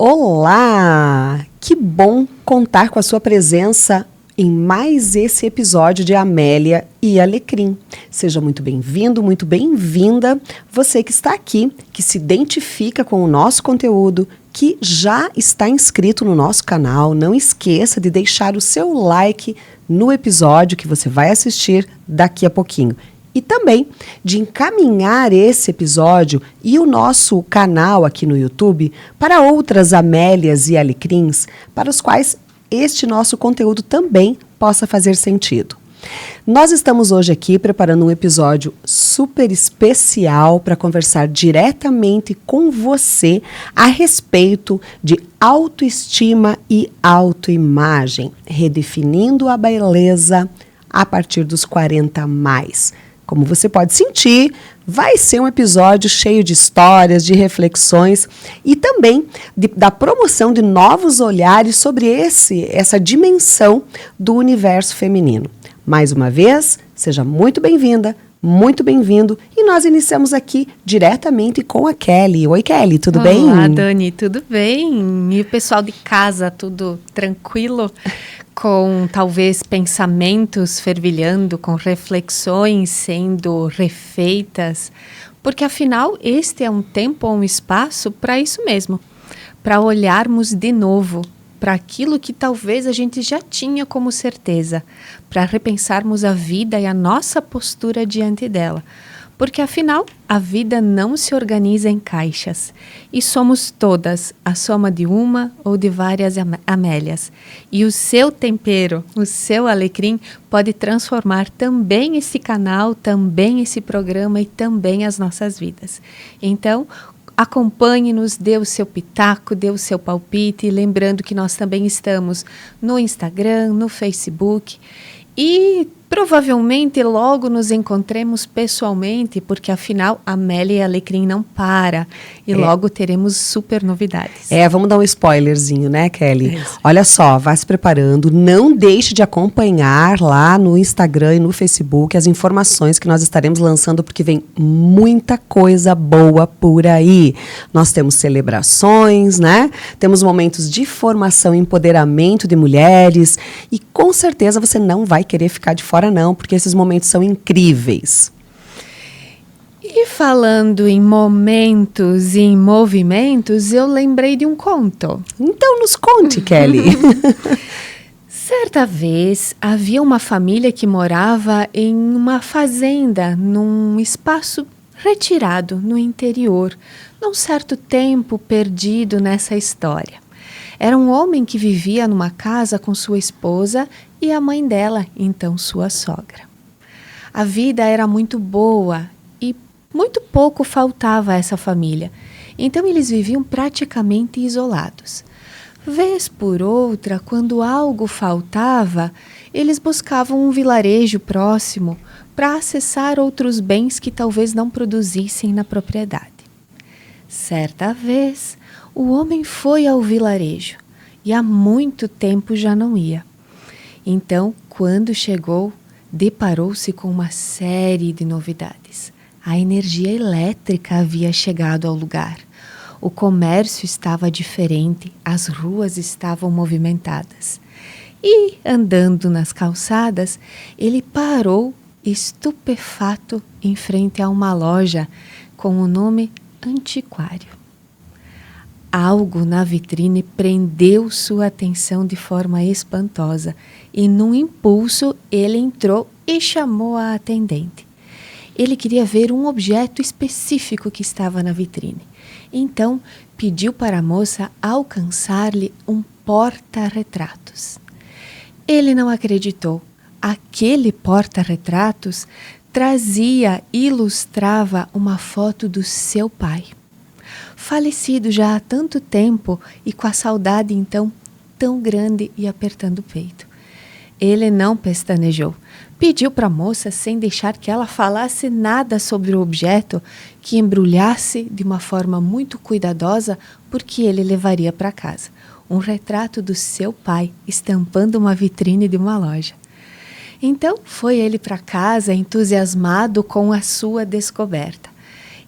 Olá! Que bom contar com a sua presença em mais esse episódio de Amélia e Alecrim. Seja muito bem-vindo, muito bem-vinda, você que está aqui, que se identifica com o nosso conteúdo, que já está inscrito no nosso canal. Não esqueça de deixar o seu like no episódio que você vai assistir daqui a pouquinho. E também de encaminhar esse episódio e o nosso canal aqui no YouTube para outras Amélias e Alecrins, para os quais este nosso conteúdo também possa fazer sentido. Nós estamos hoje aqui preparando um episódio super especial para conversar diretamente com você a respeito de autoestima e autoimagem, redefinindo a beleza a partir dos 40 mais. Como você pode sentir, vai ser um episódio cheio de histórias, de reflexões e também da promoção de novos olhares sobre essa dimensão do universo feminino. Mais uma vez, seja muito bem-vinda, muito bem-vindo. E nós iniciamos aqui diretamente com a Kelly. Oi, Kelly, tudo bem? Olá, Dani, tudo bem? E o pessoal de casa, tudo tranquilo? Com talvez pensamentos fervilhando, com reflexões sendo refeitas, porque afinal este é um tempo ou um espaço para isso mesmo, para olharmos de novo para aquilo que talvez a gente já tinha como certeza, para repensarmos a vida e a nossa postura diante dela. Porque, afinal, a vida não se organiza em caixas. E somos todas a soma de uma ou de várias Amélias. E o seu tempero, o seu alecrim, pode transformar também esse canal, também esse programa e também as nossas vidas. Então, acompanhe-nos, dê o seu pitaco, dê o seu palpite. Lembrando que nós também estamos no Instagram, no Facebook e provavelmente logo nos encontremos pessoalmente, porque afinal Amélia e Alecrim não para e logo teremos super novidades. Vamos dar um spoilerzinho, né, Kelly? Olha só, vá se preparando, não deixe de acompanhar lá no Instagram e no Facebook as informações que nós estaremos lançando, porque vem muita coisa boa por aí. Nós temos celebrações, né? Temos momentos de formação e empoderamento de mulheres e com certeza você não vai querer ficar de fora não, porque esses momentos são incríveis. E falando em momentos e em movimentos, eu lembrei de um conto. Então nos conte, Kelly. Certa vez, havia uma família que morava em uma fazenda, num espaço retirado no interior, num certo tempo perdido nessa história. Era um homem que vivia numa casa com sua esposa e a mãe dela, então sua sogra. A vida era muito boa e muito pouco faltava a essa família. Então eles viviam praticamente isolados. Vez por outra, quando algo faltava, eles buscavam um vilarejo próximo para acessar outros bens que talvez não produzissem na propriedade. Certa vez, o homem foi ao vilarejo e há muito tempo já não ia. Então, quando chegou, deparou-se com uma série de novidades. A energia elétrica havia chegado ao lugar. O comércio estava diferente, as ruas estavam movimentadas. E, andando nas calçadas, ele parou estupefato em frente a uma loja com o nome Antiquário. Algo na vitrine prendeu sua atenção de forma espantosa e, num impulso, ele entrou e chamou a atendente. Ele queria ver um objeto específico que estava na vitrine. Então, pediu para a moça alcançar-lhe um porta-retratos. Ele não acreditou. Aquele porta-retratos ilustrava uma foto do seu pai. Falecido já há tanto tempo e com a saudade então tão grande e apertando o peito. Ele não pestanejou. Pediu para a moça, sem deixar que ela falasse nada sobre o objeto, que embrulhasse de uma forma muito cuidadosa, porque ele levaria para casa. Um retrato do seu pai, estampando uma vitrine de uma loja. Então foi ele para casa, entusiasmado com a sua descoberta.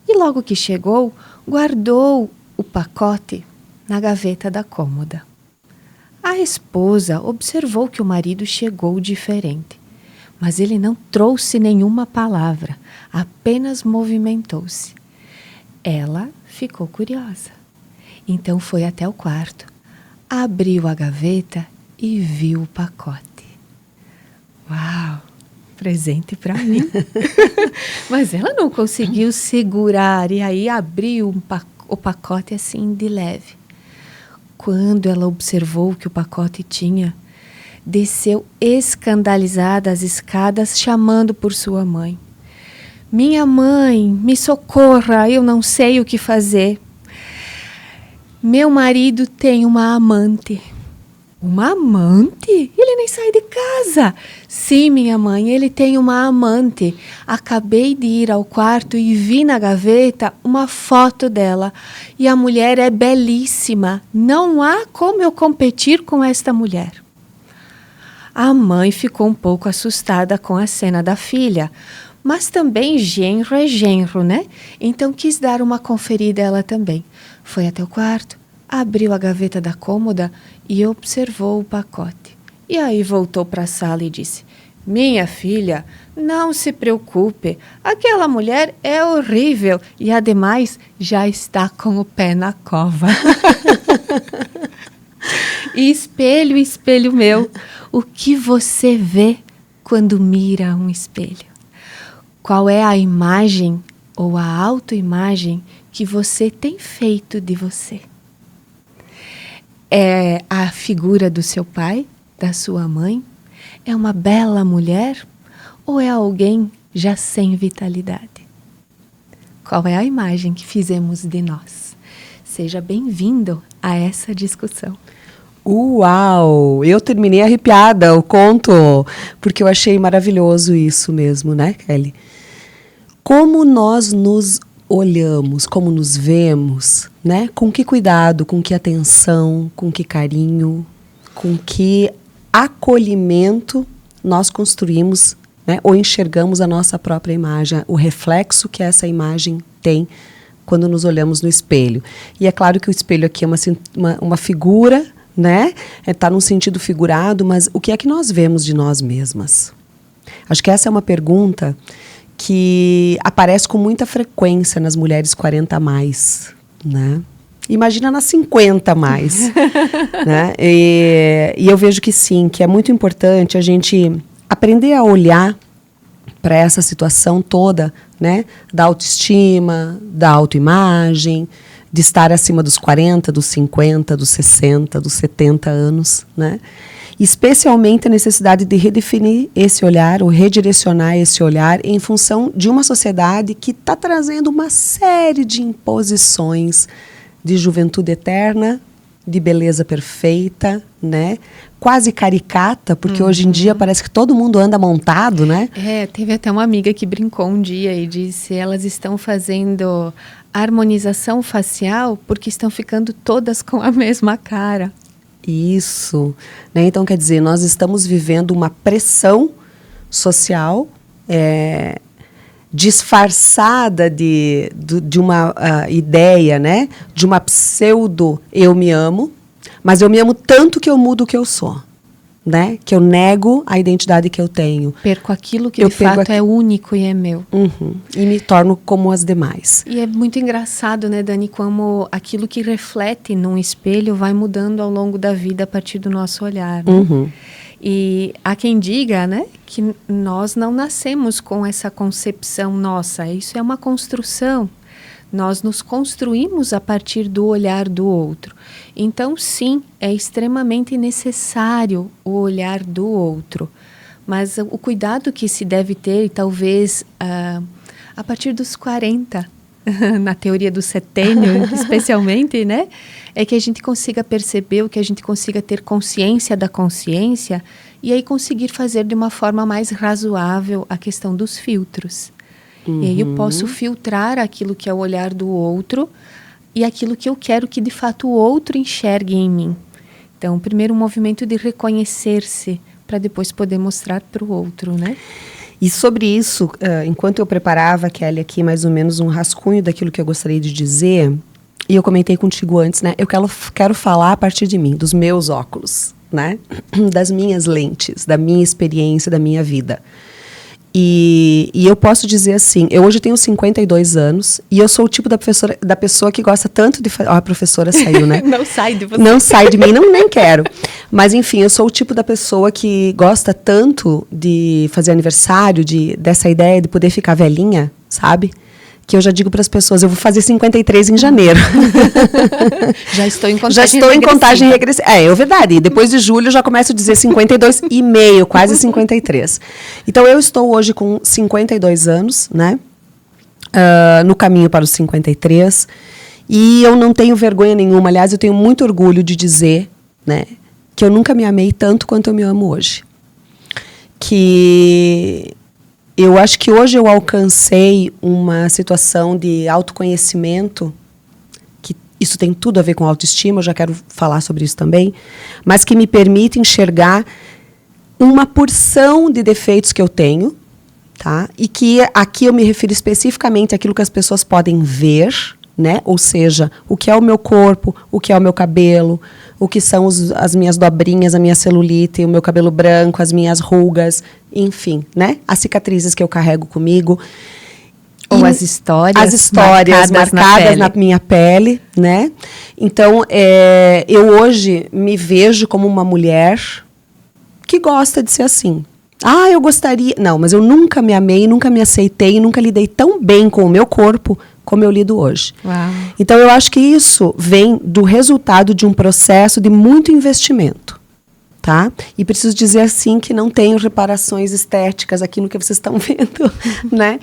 E logo que chegou, guardou o pacote na gaveta da cômoda. A esposa observou que o marido chegou diferente, mas ele não trouxe nenhuma palavra, apenas movimentou-se. Ela ficou curiosa. Então foi até o quarto, abriu a gaveta e viu o pacote. Uau! Presente para mim. Mas ela não conseguiu segurar e aí abriu o pacote assim de leve. Quando ela observou o que o pacote tinha, desceu escandalizada as escadas chamando por sua mãe. Minha mãe, me socorra, eu não sei o que fazer. Meu marido tem uma amante. Uma amante? Ele nem sai de casa. Sim, minha mãe, ele tem uma amante. Acabei de ir ao quarto e vi na gaveta uma foto dela. E a mulher é belíssima. Não há como eu competir com esta mulher. A mãe ficou um pouco assustada com a cena da filha. Mas também genro é genro, né? Então quis dar uma conferida ela também. Foi até o quarto, abriu a gaveta da cômoda e observou o pacote. E aí voltou para a sala e disse: minha filha, não se preocupe, aquela mulher é horrível e, ademais, já está com o pé na cova. E espelho, espelho meu, o que você vê quando mira um espelho? Qual é a imagem ou a autoimagem que você tem feito de você? É a figura do seu pai, da sua mãe? É uma bela mulher? Ou é alguém já sem vitalidade? Qual é a imagem que fizemos de nós? Seja bem-vindo a essa discussão. Uau! Eu terminei arrepiada o conto, porque eu achei maravilhoso isso mesmo, né, Kelly? Como nós nos olhamos, como nos vemos, né? Com que cuidado, com que atenção, com que carinho, com que acolhimento nós construímos, né? Ou enxergamos a nossa própria imagem, o reflexo que essa imagem tem quando nos olhamos no espelho. E é claro que o espelho aqui é uma figura, né? Tá num sentido figurado, mas o que é que nós vemos de nós mesmas? Acho que essa é uma pergunta que aparece com muita frequência nas mulheres 40 a mais, né? Imagina nas 50 a mais, né? E eu vejo que sim, que é muito importante a gente aprender a olhar para essa situação toda, né? Da autoestima, da autoimagem, de estar acima dos 40, dos 50, dos 60, dos 70 anos, né? Especialmente a necessidade de redefinir esse olhar, ou redirecionar esse olhar em função de uma sociedade que está trazendo uma série de imposições de juventude eterna, de beleza perfeita, né? Quase caricata, porque hoje em dia parece que todo mundo anda montado, né? Teve até uma amiga que brincou um dia e disse: elas estão fazendo harmonização facial porque estão ficando todas com a mesma cara. Isso, né? Então, quer dizer, nós estamos vivendo uma pressão social disfarçada de uma ideia, né? De uma pseudo eu me amo, mas eu me amo tanto que eu mudo o que eu sou, né? Que eu nego a identidade que eu tenho. Perco aquilo que de fato é único e é meu. E me torno como as demais. E é muito engraçado, né, Dani, como aquilo que reflete num espelho vai mudando ao longo da vida a partir do nosso olhar, né? E há quem diga, né, que nós não nascemos com essa concepção nossa. Isso é uma construção. Nós nos construímos a partir do olhar do outro. Então, sim, é extremamente necessário o olhar do outro. Mas o cuidado que se deve ter, talvez a partir dos 40, na teoria do setênio, especialmente, né? É que a gente consiga perceber, que a gente consiga ter consciência da consciência e aí conseguir fazer de uma forma mais razoável a questão dos filtros. E aí eu posso filtrar aquilo que é o olhar do outro e aquilo que eu quero que, de fato, o outro enxergue em mim. Então, primeiro um movimento de reconhecer-se para depois poder mostrar para o outro, né? E sobre isso, enquanto eu preparava, Kelly, aqui mais ou menos um rascunho daquilo que eu gostaria de dizer, e eu comentei contigo antes, né? Eu quero falar a partir de mim, dos meus óculos, né? Das minhas lentes, da minha experiência, da minha vida. E eu posso dizer assim, eu hoje tenho 52 anos e eu sou o tipo da pessoa que gosta tanto de fazer... A professora saiu, né? Não sai de você. Não sai de mim, nem quero. Mas, enfim, eu sou o tipo da pessoa que gosta tanto de fazer aniversário, dessa ideia de poder ficar velhinha, sabe? Que eu já digo para as pessoas, eu vou fazer 53 em janeiro. Já estou em contagem Já estou em contagem regressiva. É verdade. E depois de julho eu já começo a dizer 52 e meio, quase 53. Então eu estou hoje com 52 anos, né? No caminho para os 53. E eu não tenho vergonha nenhuma. Aliás, eu tenho muito orgulho de dizer, né, que eu nunca me amei tanto quanto eu me amo hoje. Que eu acho que hoje eu alcancei uma situação de autoconhecimento, que isso tem tudo a ver com autoestima, eu já quero falar sobre isso também, mas que me permite enxergar uma porção de defeitos que eu tenho, tá? E que aqui eu me refiro especificamente àquilo que as pessoas podem ver, né? Ou seja, o que é o meu corpo, o que é o meu cabelo, o que são as minhas dobrinhas, a minha celulite, o meu cabelo branco, as minhas rugas, enfim, né? As cicatrizes que eu carrego comigo. Ou as histórias marcadas na minha pele, né? Então, eu hoje me vejo como uma mulher que gosta de ser assim. Eu gostaria... Não, mas eu nunca me amei, nunca me aceitei, nunca lidei tão bem com o meu corpo como eu lido hoje. Uau. Então, eu acho que isso vem do resultado de um processo de muito investimento, tá? E preciso dizer, assim, que não tenho reparações estéticas aqui no que vocês estão vendo, né?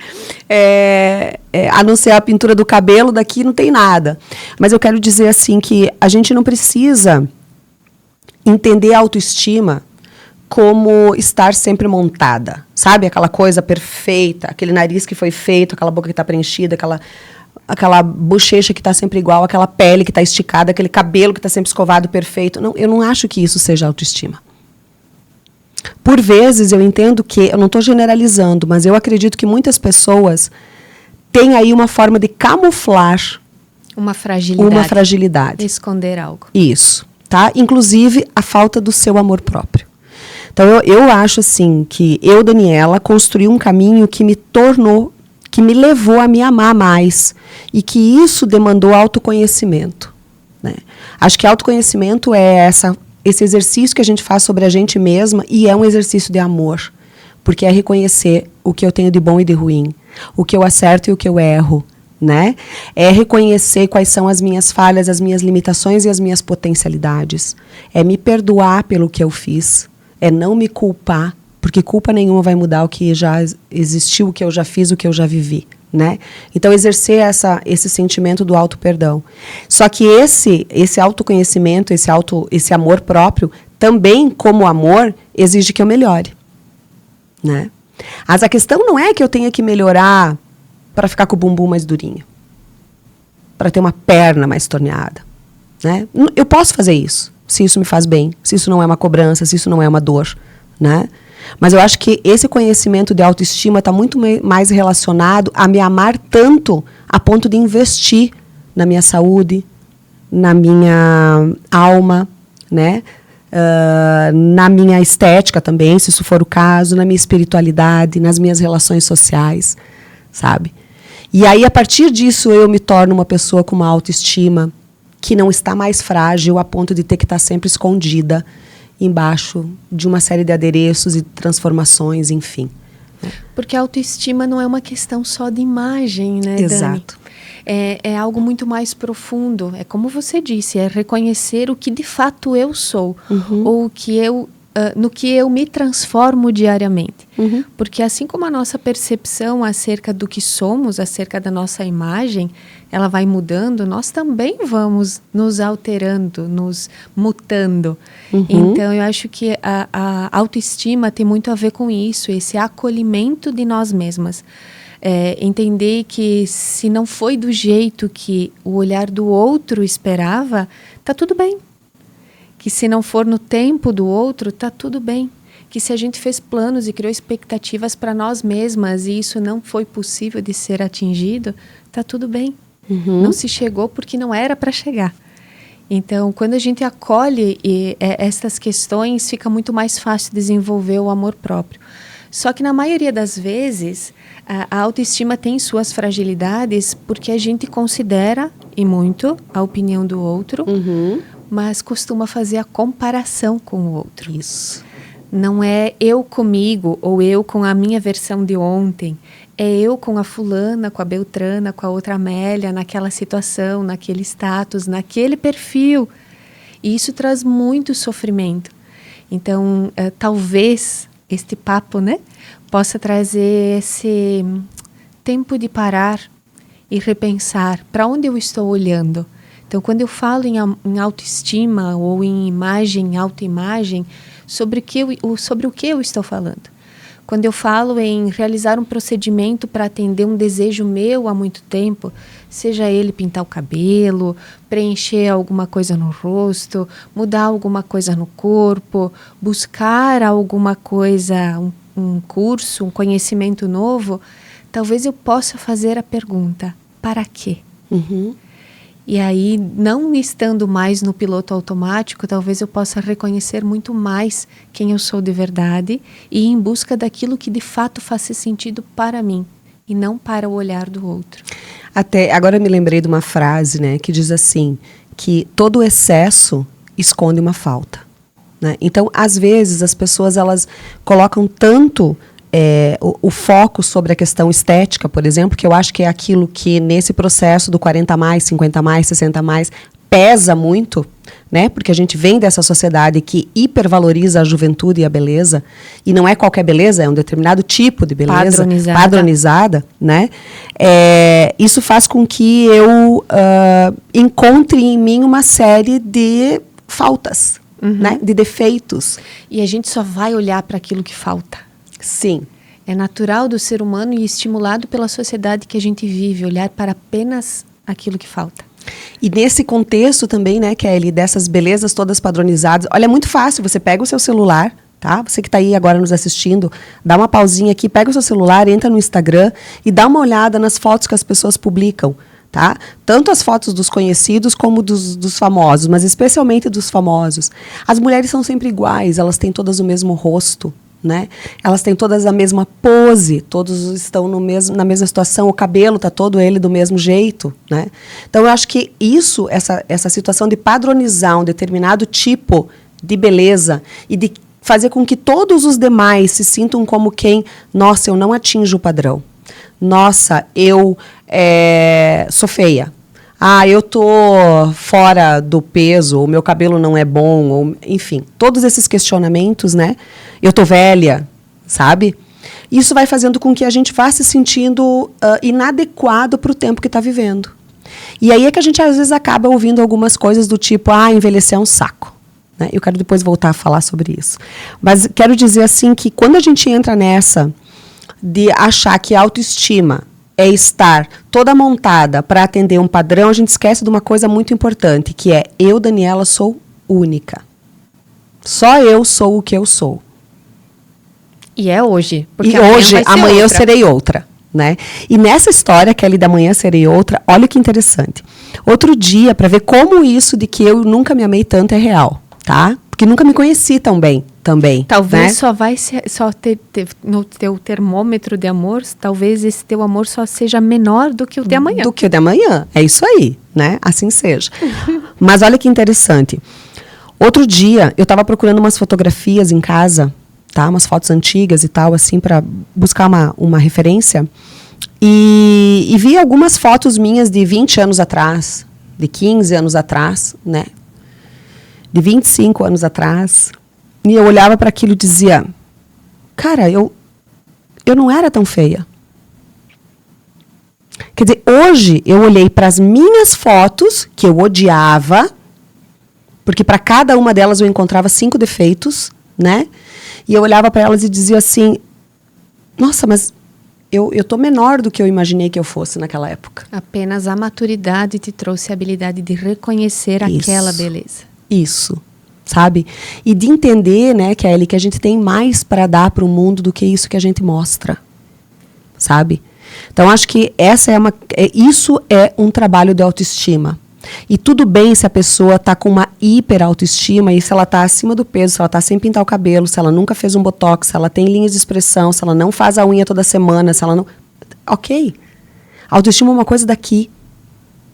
A não ser a pintura do cabelo, daqui não tem nada. Mas eu quero dizer, assim, que a gente não precisa entender a autoestima como estar sempre montada, sabe? Aquela coisa perfeita, aquele nariz que foi feito, aquela boca que está preenchida, aquela bochecha que está sempre igual, aquela pele que está esticada, aquele cabelo que está sempre escovado, perfeito. Não, eu não acho que isso seja autoestima. Por vezes, eu entendo que, eu não estou generalizando, mas eu acredito que muitas pessoas têm aí uma forma de camuflar uma fragilidade. Esconder algo. Isso, tá? Inclusive, a falta do seu amor próprio. Então, eu acho, assim, que eu, Daniela, construí um caminho que me levou a me amar mais. E que isso demandou autoconhecimento, né? Acho que autoconhecimento é esse exercício que a gente faz sobre a gente mesma e é um exercício de amor. Porque é reconhecer o que eu tenho de bom e de ruim. O que eu acerto e o que eu erro, né? É reconhecer quais são as minhas falhas, as minhas limitações e as minhas potencialidades. É me perdoar pelo que eu fiz. É não me culpar, porque culpa nenhuma vai mudar o que já existiu, o que eu já fiz, o que eu já vivi, né? Então, exercer esse sentimento do auto-perdão. Só que esse autoconhecimento, esse amor próprio, também, como amor, exige que eu melhore, né? Mas a questão não é que eu tenha que melhorar para ficar com o bumbum mais durinho, para ter uma perna mais torneada, né? Eu posso fazer isso. Se isso me faz bem, se isso não é uma cobrança, se isso não é uma dor, né? Mas eu acho que esse conhecimento de autoestima está muito mais relacionado a me amar tanto a ponto de investir na minha saúde, na minha alma, né? Na minha estética também, se isso for o caso, na minha espiritualidade, nas minhas relações sociais, sabe? E aí, a partir disso, eu me torno uma pessoa com uma autoestima que não está mais frágil a ponto de ter que estar sempre escondida embaixo de uma série de adereços e transformações, enfim. Porque a autoestima não é uma questão só de imagem, né, Exato. Dani? É algo muito mais profundo. É como você disse, é reconhecer o que de fato eu sou, ou o que no que eu me transformo diariamente. Porque assim como a nossa percepção acerca do que somos, acerca da nossa imagem, ela vai mudando, nós também vamos nos alterando, nos mutando. Então, eu acho que a autoestima tem muito a ver com isso, esse acolhimento de nós mesmas. Entender que se não foi do jeito que o olhar do outro esperava, tá tudo bem. Que se não for no tempo do outro, tá tudo bem. Que se a gente fez planos e criou expectativas para nós mesmas e isso não foi possível de ser atingido, tá tudo bem. Não se chegou porque não era para chegar. Então, quando a gente acolhe essas questões, fica muito mais fácil desenvolver o amor próprio. Só que, na maioria das vezes, a autoestima tem suas fragilidades porque a gente considera, e muito, a opinião do outro, mas costuma fazer a comparação com o outro. Isso. Não é eu comigo ou eu com a minha versão de ontem. É eu com a fulana, com a Beltrana, com a outra Amélia, naquela situação, naquele status, naquele perfil. E isso traz muito sofrimento. Então, talvez este papo, né, possa trazer esse tempo de parar e repensar para onde eu estou olhando. Então, quando eu falo em autoestima ou em imagem, autoimagem, sobre o que eu estou falando? Quando eu falo em realizar um procedimento para atender um desejo meu há muito tempo, seja ele pintar o cabelo, preencher alguma coisa no rosto, mudar alguma coisa no corpo, buscar alguma coisa, um curso, um conhecimento novo, talvez eu possa fazer a pergunta, para quê? E aí, não estando mais no piloto automático, talvez eu possa reconhecer muito mais quem eu sou de verdade e ir em busca daquilo que de fato faça sentido para mim e não para o olhar do outro. Até agora eu me lembrei de uma frase, né, que diz assim, que todo excesso esconde uma falta, né? Então, às vezes, as pessoas elas colocam tanto o foco sobre a questão estética, por exemplo, que eu acho que é aquilo que nesse processo do 40 mais, 50 mais, 60 mais, pesa muito, né? Porque a gente vem dessa sociedade que hipervaloriza a juventude e a beleza, e não é qualquer beleza, é um determinado tipo de beleza, padronizada, né? Isso faz com que eu encontre em mim uma série de faltas, né? De defeitos. E a gente só vai olhar para aquilo que falta. Sim. É natural do ser humano e estimulado pela sociedade que a gente vive, olhar para apenas aquilo que falta. E nesse contexto também, né, Kelly, dessas belezas todas padronizadas, olha, é muito fácil, você pega o seu celular, tá? Você que está aí agora nos assistindo, dá uma pausinha aqui, pega o seu celular, entra no Instagram e dá uma olhada nas fotos que as pessoas publicam, tá? Tanto as fotos dos conhecidos como dos famosos, mas especialmente dos famosos. As mulheres são sempre iguais, elas têm todas o mesmo rosto, né? Elas têm todas a mesma pose, todos estão na mesma situação, o cabelo está todo ele do mesmo jeito, né? Então eu acho que essa situação de padronizar um determinado tipo de beleza e de fazer com que todos os demais se sintam como quem, nossa, eu não atinjo o padrão, nossa, eu sou feia, eu tô fora do peso, o meu cabelo não é bom, ou, enfim, todos esses questionamentos, né? Eu tô velha, sabe? Isso vai fazendo com que a gente vá se sentindo inadequado para o tempo que está vivendo. E aí é que a gente, às vezes, acaba ouvindo algumas coisas do tipo, envelhecer é um saco. Né? Eu quero depois voltar a falar sobre isso. Mas quero dizer, assim, que quando a gente entra nessa de achar que a autoestima é estar toda montada para atender um padrão, a gente esquece de uma coisa muito importante, que é eu, Daniela, sou única. Só eu sou o que eu sou. E é hoje. Porque amanhã eu serei outra. Né? E nessa história, Kelly, da manhã serei outra, olha que interessante. Outro dia, para ver como isso de que eu nunca me amei tanto é real, tá? Porque nunca me conheci tão bem também. Talvez, né? só ter no teu termômetro de amor, talvez esse teu amor só seja menor do que o de amanhã. Do que o de amanhã, é isso aí, né? Assim seja. Mas olha que interessante. Outro dia, eu estava procurando umas fotografias em casa, tá? Umas fotos antigas e tal, assim, para buscar uma referência. E vi algumas fotos minhas de 20 anos atrás, de 15 anos atrás, né? De 25 anos atrás. E eu olhava para aquilo e dizia, cara, eu não era tão feia. Quer dizer, hoje eu olhei para as minhas fotos, que eu odiava, porque para cada uma delas eu encontrava 5 defeitos, né? E eu olhava para elas e dizia assim, nossa, mas eu tô menor do que eu imaginei que eu fosse naquela época. Apenas a maturidade te trouxe a habilidade de reconhecer aquela beleza. Isso, sabe? E de entender, né, Kelly, que a gente tem mais para dar para o mundo do que isso que a gente mostra, sabe? Então, acho que isso é um trabalho de autoestima. E tudo bem se a pessoa está com uma hiperautoestima e se ela está acima do peso, se ela está sem pintar o cabelo, se ela nunca fez um botox, se ela tem linhas de expressão, se ela não faz a unha toda semana, se ela não... Ok. Autoestima é uma coisa daqui,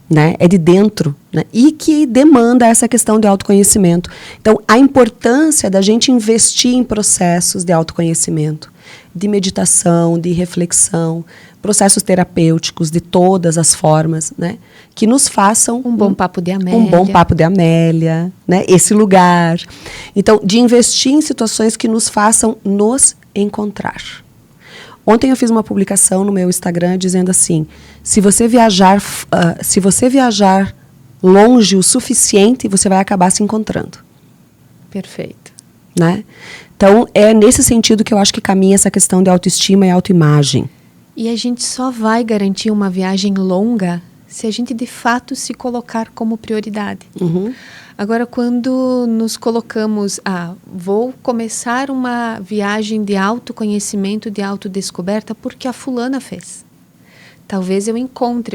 né? É de dentro, né? E que demanda essa questão de autoconhecimento. Então, a importância da gente investir em processos de autoconhecimento, de meditação, de reflexão, processos terapêuticos de todas as formas, né? Que nos façam um bom papo de Amélia. Um bom papo de Amélia, né? Esse lugar. Então, de investir em situações que nos façam nos encontrar. Ontem eu fiz uma publicação no meu Instagram dizendo assim: se você viajar longe o suficiente, você vai acabar se encontrando. Perfeito. Né? Então, é nesse sentido que eu acho que caminha essa questão de autoestima e autoimagem. E a gente só vai garantir uma viagem longa se a gente de fato se colocar como prioridade. Uhum. Agora, quando nos colocamos, vou começar uma viagem de autoconhecimento, de autodescoberta, porque a fulana fez. Talvez eu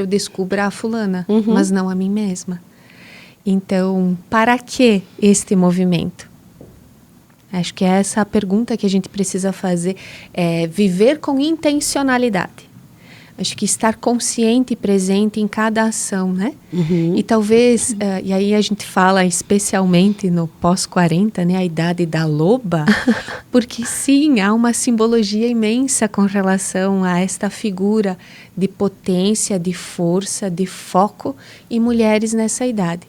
descubra a fulana, mas não a mim mesma. Então, para que este movimento? Acho que é essa a pergunta que a gente precisa fazer, é viver com intencionalidade. Acho que estar consciente e presente em cada ação, né? Uhum. E talvez, e aí a gente fala especialmente no pós-40, né? A idade da loba, porque sim, há uma simbologia imensa com relação a esta figura de potência, de força, de foco em mulheres nessa idade.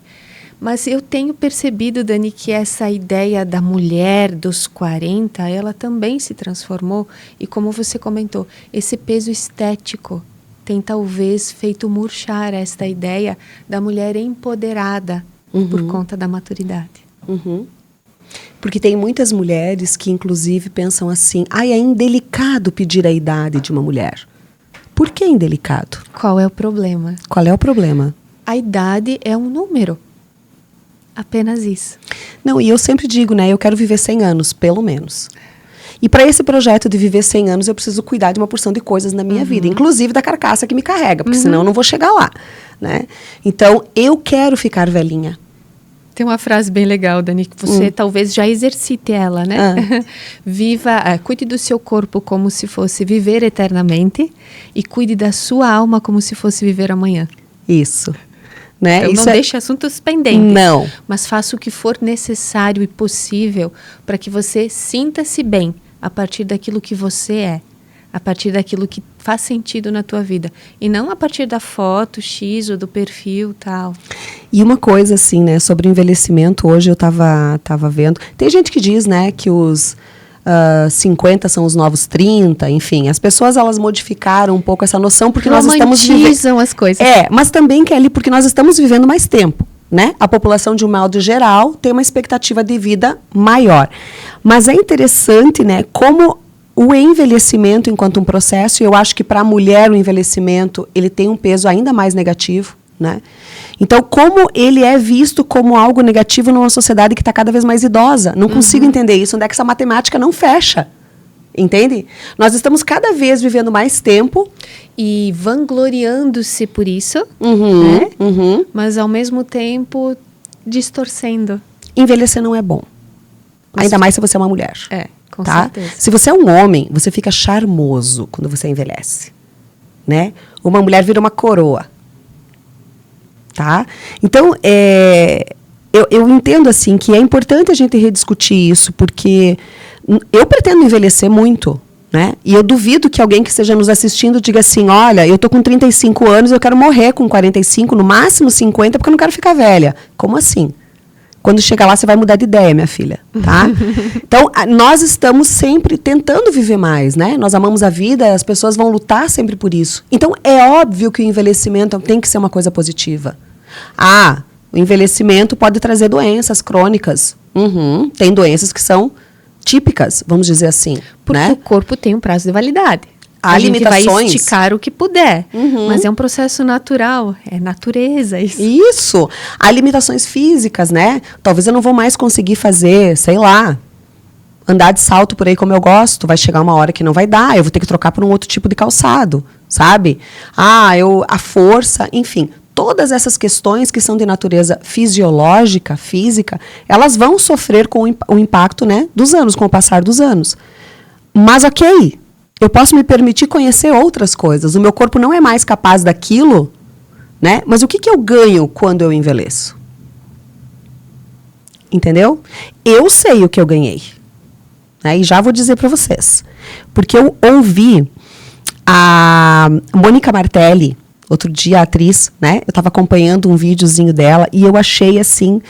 Mas eu tenho percebido, Dani, que essa ideia da mulher dos 40, ela também se transformou. E como você comentou, esse peso estético tem talvez feito murchar esta ideia da mulher empoderada por conta da maturidade. Uhum. Porque tem muitas mulheres que, inclusive, pensam assim: é indelicado pedir a idade de uma mulher. Por que indelicado? Qual é o problema? Qual é o problema? A idade é um número. Apenas isso. Não, e eu sempre digo, né? Eu quero viver 100 anos, pelo menos. E para esse projeto de viver 100 anos, eu preciso cuidar de uma porção de coisas na minha vida, inclusive da carcaça que me carrega, porque senão eu não vou chegar lá, né? Então, eu quero ficar velhinha. Tem uma frase bem legal, Dani, que você talvez já exercite ela, né? Cuide do seu corpo como se fosse viver eternamente e cuide da sua alma como se fosse viver amanhã. Isso. Né? Então, isso não deixe assuntos pendentes. Não. Mas faça o que for necessário e possível para que você sinta-se bem a partir daquilo que você é, a partir daquilo que faz sentido na tua vida. E não a partir da foto X ou do perfil tal. E uma coisa assim, né, sobre o envelhecimento, hoje eu tava vendo, tem gente que diz, né, que os 50 são os novos 30, enfim, as pessoas elas modificaram um pouco essa noção porque nós estamos vivendo as coisas. Mas também, Kelly, porque nós estamos vivendo mais tempo, né? A população de um modo geral tem uma expectativa de vida maior. Mas é interessante, né, como o envelhecimento enquanto um processo, e eu acho que para a mulher o envelhecimento, ele tem um peso ainda mais negativo, né? Então, como ele é visto como algo negativo numa sociedade que está cada vez mais idosa? Não consigo entender isso. Onde é que essa matemática não fecha? Entende? Nós estamos cada vez vivendo mais tempo. E vangloriando-se por isso, né? Mas ao mesmo tempo distorcendo. Envelhecer não é bom. Ainda mais se você é uma mulher. Com certeza. Se você é um homem, você fica charmoso quando você envelhece. Né? Uma mulher vira uma coroa. Tá? Então, eu entendo assim que é importante a gente rediscutir isso, porque eu pretendo envelhecer muito, né? E eu duvido que alguém que esteja nos assistindo diga assim: olha, eu tô com 35 anos, eu quero morrer com 45, no máximo 50, porque eu não quero ficar velha. Como assim? Quando chegar lá, você vai mudar de ideia, minha filha, tá? Então, nós estamos sempre tentando viver mais, né? Nós amamos a vida, as pessoas vão lutar sempre por isso. Então, é óbvio que o envelhecimento tem que ser uma coisa positiva. O envelhecimento pode trazer doenças crônicas. Tem doenças que são típicas, vamos dizer assim. Porque né? o corpo tem um prazo de validade. Há limitações. Vai esticar o que puder, mas é um processo natural, é natureza isso. Isso. Há limitações físicas, né? Talvez eu não vou mais conseguir fazer, sei lá, andar de salto por aí como eu gosto. Vai chegar uma hora que não vai dar, eu vou ter que trocar por um outro tipo de calçado, sabe? A força, enfim. Todas essas questões que são de natureza fisiológica, física, elas vão sofrer com o impacto, né, dos anos, com o passar dos anos. Mas ok, eu posso me permitir conhecer outras coisas. O meu corpo não é mais capaz daquilo, né? Mas o que eu ganho quando eu envelheço? Entendeu? Eu sei o que eu ganhei. Né? E já vou dizer para vocês. Porque eu ouvi a Mônica Martelli, outro dia, a atriz, né? Eu estava acompanhando um videozinho dela e eu achei, assim,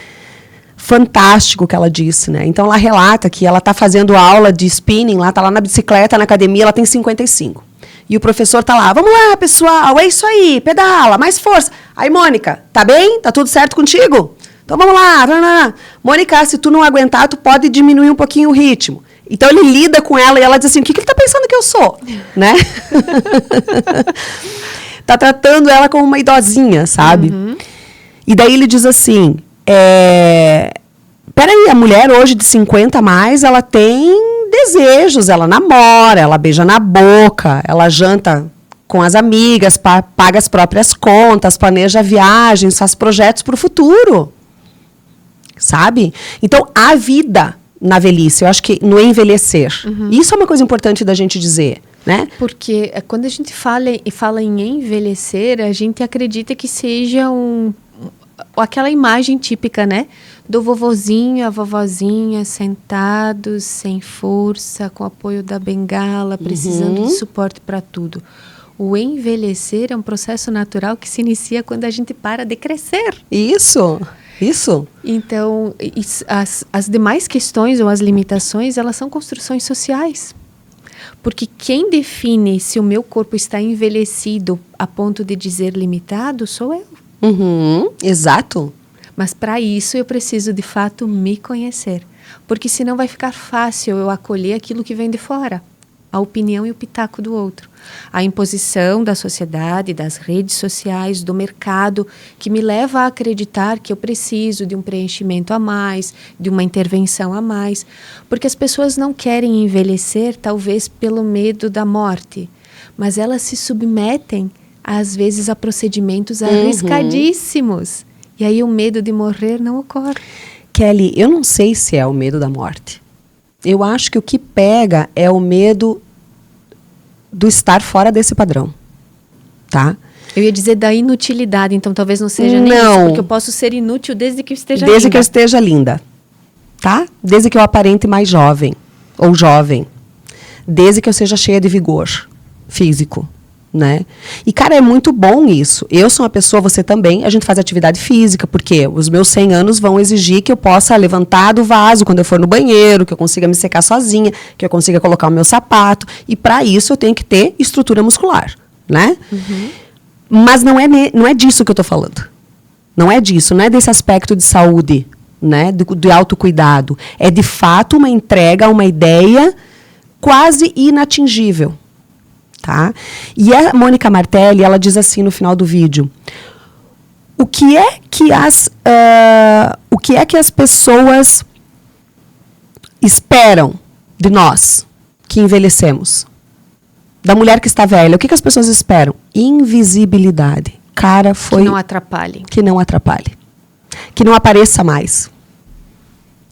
fantástico o que ela disse, né? Então, ela relata que ela está fazendo aula de spinning, está lá na bicicleta, na academia, ela tem 55. E o professor está lá, vamos lá, pessoal, é isso aí, pedala, mais força. Aí, Mônica, tá bem? Tá tudo certo contigo? Então, vamos lá. Mônica, se tu não aguentar, tu pode diminuir um pouquinho o ritmo. Então, ele lida com ela e ela diz assim, o que ele está pensando que eu sou? Né? Tá tratando ela como uma idosinha, sabe? Uhum. E daí ele diz assim, peraí, a mulher hoje de 50 a mais, ela tem desejos, ela namora, ela beija na boca, ela janta com as amigas, paga as próprias contas, planeja viagens, faz projetos para o futuro. Sabe? Então, a vida na velhice, eu acho que no envelhecer. Uhum. Isso é uma coisa importante da gente dizer. Né? Porque quando a gente fala em envelhecer, a gente acredita que seja aquela imagem típica, né? Do vovozinho, a vovozinha sentados, sem força, com apoio da bengala, precisando de suporte para tudo. O envelhecer é um processo natural que se inicia quando a gente para de crescer. Isso. Então, as demais questões ou as limitações, elas são construções sociais. Porque quem define se o meu corpo está envelhecido a ponto de dizer limitado sou eu. Uhum, exato. Mas para isso eu preciso de fato me conhecer. Porque senão vai ficar fácil eu acolher aquilo que vem de fora. A opinião e o pitaco do outro. A imposição da sociedade, das redes sociais, do mercado, que me leva a acreditar que eu preciso de um preenchimento a mais, de uma intervenção a mais. Porque as pessoas não querem envelhecer, talvez pelo medo da morte. Mas elas se submetem, às vezes, a procedimentos arriscadíssimos. E aí o medo de morrer não ocorre. Kelly, eu não sei se é o medo da morte. Eu acho que o que pega é o medo do estar fora desse padrão, tá? Eu ia dizer da inutilidade, então talvez não seja nem isso, porque eu posso ser inútil desde que eu esteja linda. Desde que eu esteja linda, tá? Desde que eu aparente mais jovem, ou jovem. Desde que eu seja cheia de vigor físico, né? E, cara, é muito bom isso. Eu sou uma pessoa, você também, a gente faz atividade física, porque os meus 100 anos vão exigir que eu possa levantar do vaso quando eu for no banheiro, que eu consiga me secar sozinha, que eu consiga colocar o meu sapato. E, para isso, eu tenho que ter estrutura muscular, né? Uhum. Mas não é disso que eu tô falando. Não é disso, não é desse aspecto de saúde, né? De autocuidado. É, de fato, uma entrega a uma ideia quase inatingível. Tá? E a Mônica Martelli, ela diz assim no final do vídeo, o que é que as pessoas esperam de nós que envelhecemos? Da mulher que está velha, o que as pessoas esperam? Invisibilidade. Cara, foi... Que não atrapalhe. Que não atrapalhe. Que não apareça mais.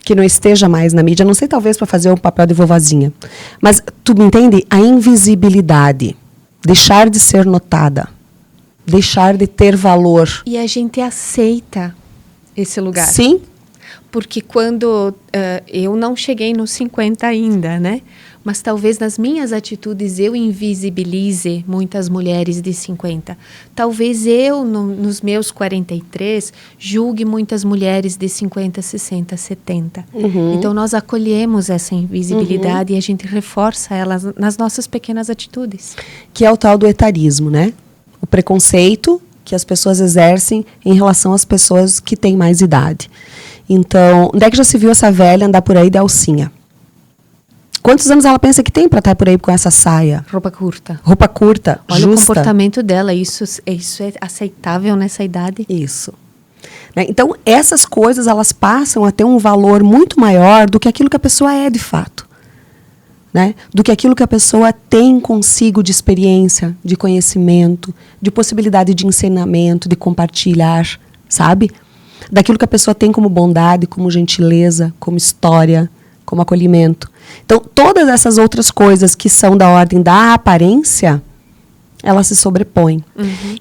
Que não esteja mais na mídia, não sei, talvez para fazer um papel de vovozinha. Mas, tu me entende? A invisibilidade. Deixar de ser notada. Deixar de ter valor. E a gente aceita esse lugar. Sim. Porque quando eu não cheguei nos 50 ainda, né? Mas talvez nas minhas atitudes eu invisibilize muitas mulheres de 50. Talvez eu, nos meus 43, julgue muitas mulheres de 50, 60, 70. Uhum. Então, nós acolhemos essa invisibilidade e a gente reforça ela nas nossas pequenas atitudes. Que é o tal do etarismo, né? O preconceito que as pessoas exercem em relação às pessoas que têm mais idade. Então, onde é que já se viu essa velha andar por aí de alcinha? Quantos anos ela pensa que tem para estar por aí com essa saia? Roupa curta. Roupa curta, olha justa. O comportamento dela, isso é aceitável nessa idade? Isso. Né? Então, essas coisas, elas passam a ter um valor muito maior do que aquilo que a pessoa é de fato. né, do que aquilo que a pessoa tem consigo de experiência, de conhecimento, de possibilidade de ensinamento, de compartilhar, sabe? Daquilo que a pessoa tem como bondade, como gentileza, como história, como acolhimento. Então, todas essas outras coisas que são da ordem da aparência, elas se sobrepõem.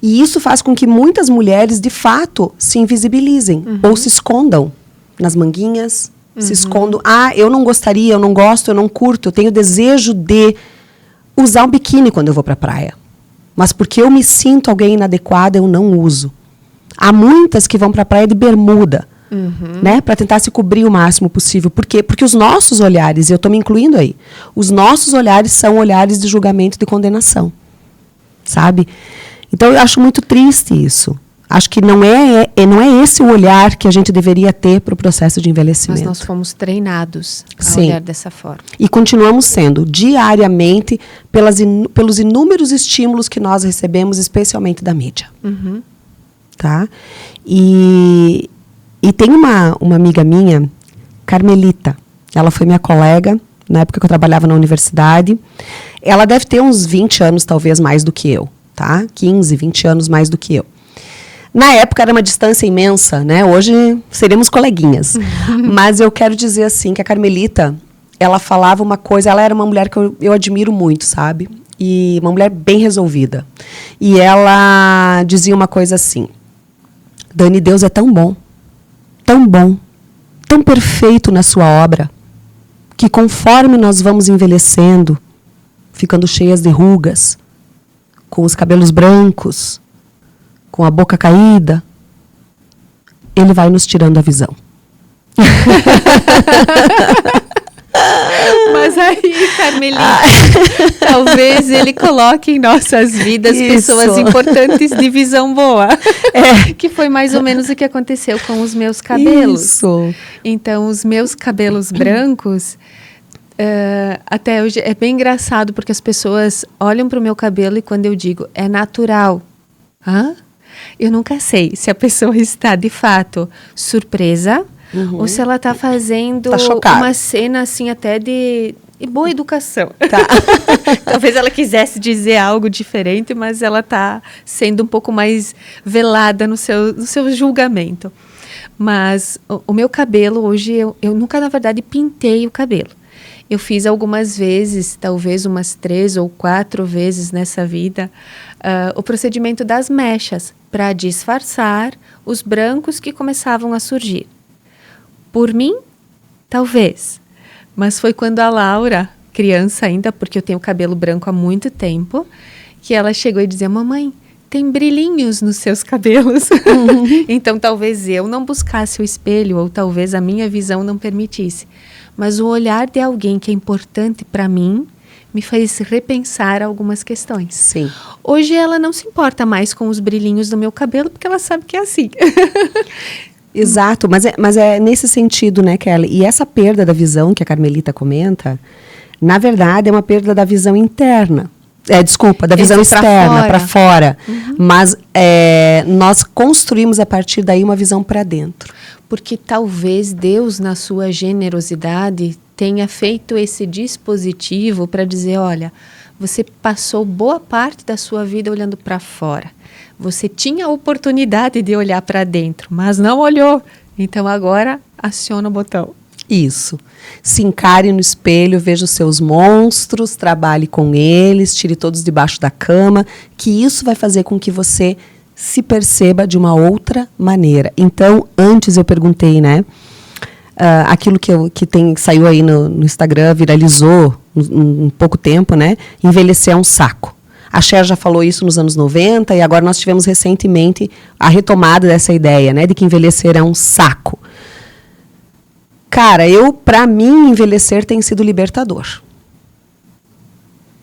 E isso faz com que muitas mulheres, de fato, se invisibilizem ou se escondam nas manguinhas, se escondam. Ah, eu não gostaria, eu não gosto, eu não curto, eu tenho desejo de usar um biquíni quando eu vou para a praia. Mas porque eu me sinto alguém inadequada, eu não uso. Há muitas que vão para a praia de bermuda, né, para tentar se cobrir o máximo possível. Por quê? Porque os nossos olhares, e eu estou me incluindo aí, os nossos olhares são olhares de julgamento e de condenação. Sabe? Então, eu acho muito triste isso. Acho que não é esse o olhar que a gente deveria ter para o processo de envelhecimento. Mas nós fomos treinados a Sim. olhar dessa forma. E continuamos sendo, diariamente, pelos inúmeros estímulos que nós recebemos, especialmente da mídia. Tá? E tem uma amiga minha, Carmelita. Ela foi minha colega na época que eu trabalhava na universidade. Ela deve ter uns 20 anos, talvez, mais do que eu, tá? 15, 20 anos mais do que eu. Na época era uma distância imensa, né? Hoje seríamos coleguinhas. Mas eu quero dizer, assim, que a Carmelita, ela falava uma coisa, ela era uma mulher que eu admiro muito, sabe? E uma mulher bem resolvida. E ela dizia uma coisa assim: Dani, Deus é tão bom, tão perfeito na sua obra, que conforme nós vamos envelhecendo, ficando cheias de rugas, com os cabelos brancos, com a boca caída, Ele vai nos tirando a visão. Mas aí, Carmelita, talvez Ele coloque em nossas vidas pessoas importantes de visão boa. Que foi mais ou menos o que aconteceu com os meus cabelos. Isso. Então, os meus cabelos brancos... até hoje é bem engraçado, porque as pessoas olham para o meu cabelo e quando eu digo é natural, eu nunca sei se a pessoa está de fato surpresa ou se ela está fazendo uma cena assim até de boa educação. Tá. Talvez ela quisesse dizer algo diferente, mas ela está sendo um pouco mais velada no seu julgamento. Mas o meu cabelo hoje, eu nunca na verdade pintei o cabelo. Eu fiz algumas vezes, talvez umas 3 ou 4 vezes nessa vida, o procedimento das mechas, para disfarçar os brancos que começavam a surgir. Por mim, talvez. Mas foi quando a Laura, criança ainda, porque eu tenho cabelo branco há muito tempo, que ela chegou e dizia: mamãe, tem brilhinhos nos seus cabelos. Então, talvez eu não buscasse o espelho, ou talvez a minha visão não permitisse. Mas o olhar de alguém que é importante para mim me fez repensar algumas questões. Sim. Hoje ela não se importa mais com os brilhinhos do meu cabelo, porque ela sabe que é assim. Exato, mas é nesse sentido, né, Kelly? E essa perda da visão que a Carmelita comenta, na verdade, é uma perda da visão interna. Da visão externa, para fora. Mas nós construímos a partir daí uma visão para dentro. Porque talvez Deus, na sua generosidade, tenha feito esse dispositivo para dizer: olha, você passou boa parte da sua vida olhando para fora. Você tinha a oportunidade de olhar para dentro, mas não olhou. Então agora aciona o botão. Isso. Se encare no espelho, veja os seus monstros, trabalhe com eles, tire todos debaixo da cama, que isso vai fazer com que você se perceba de uma outra maneira. Então, antes eu perguntei, né? Aquilo que saiu aí no Instagram, viralizou um pouco tempo, né? Envelhecer é um saco. A Cher já falou isso nos anos 90 e agora nós tivemos recentemente a retomada dessa ideia, né? De que envelhecer é um saco. Cara, para mim, envelhecer tem sido libertador.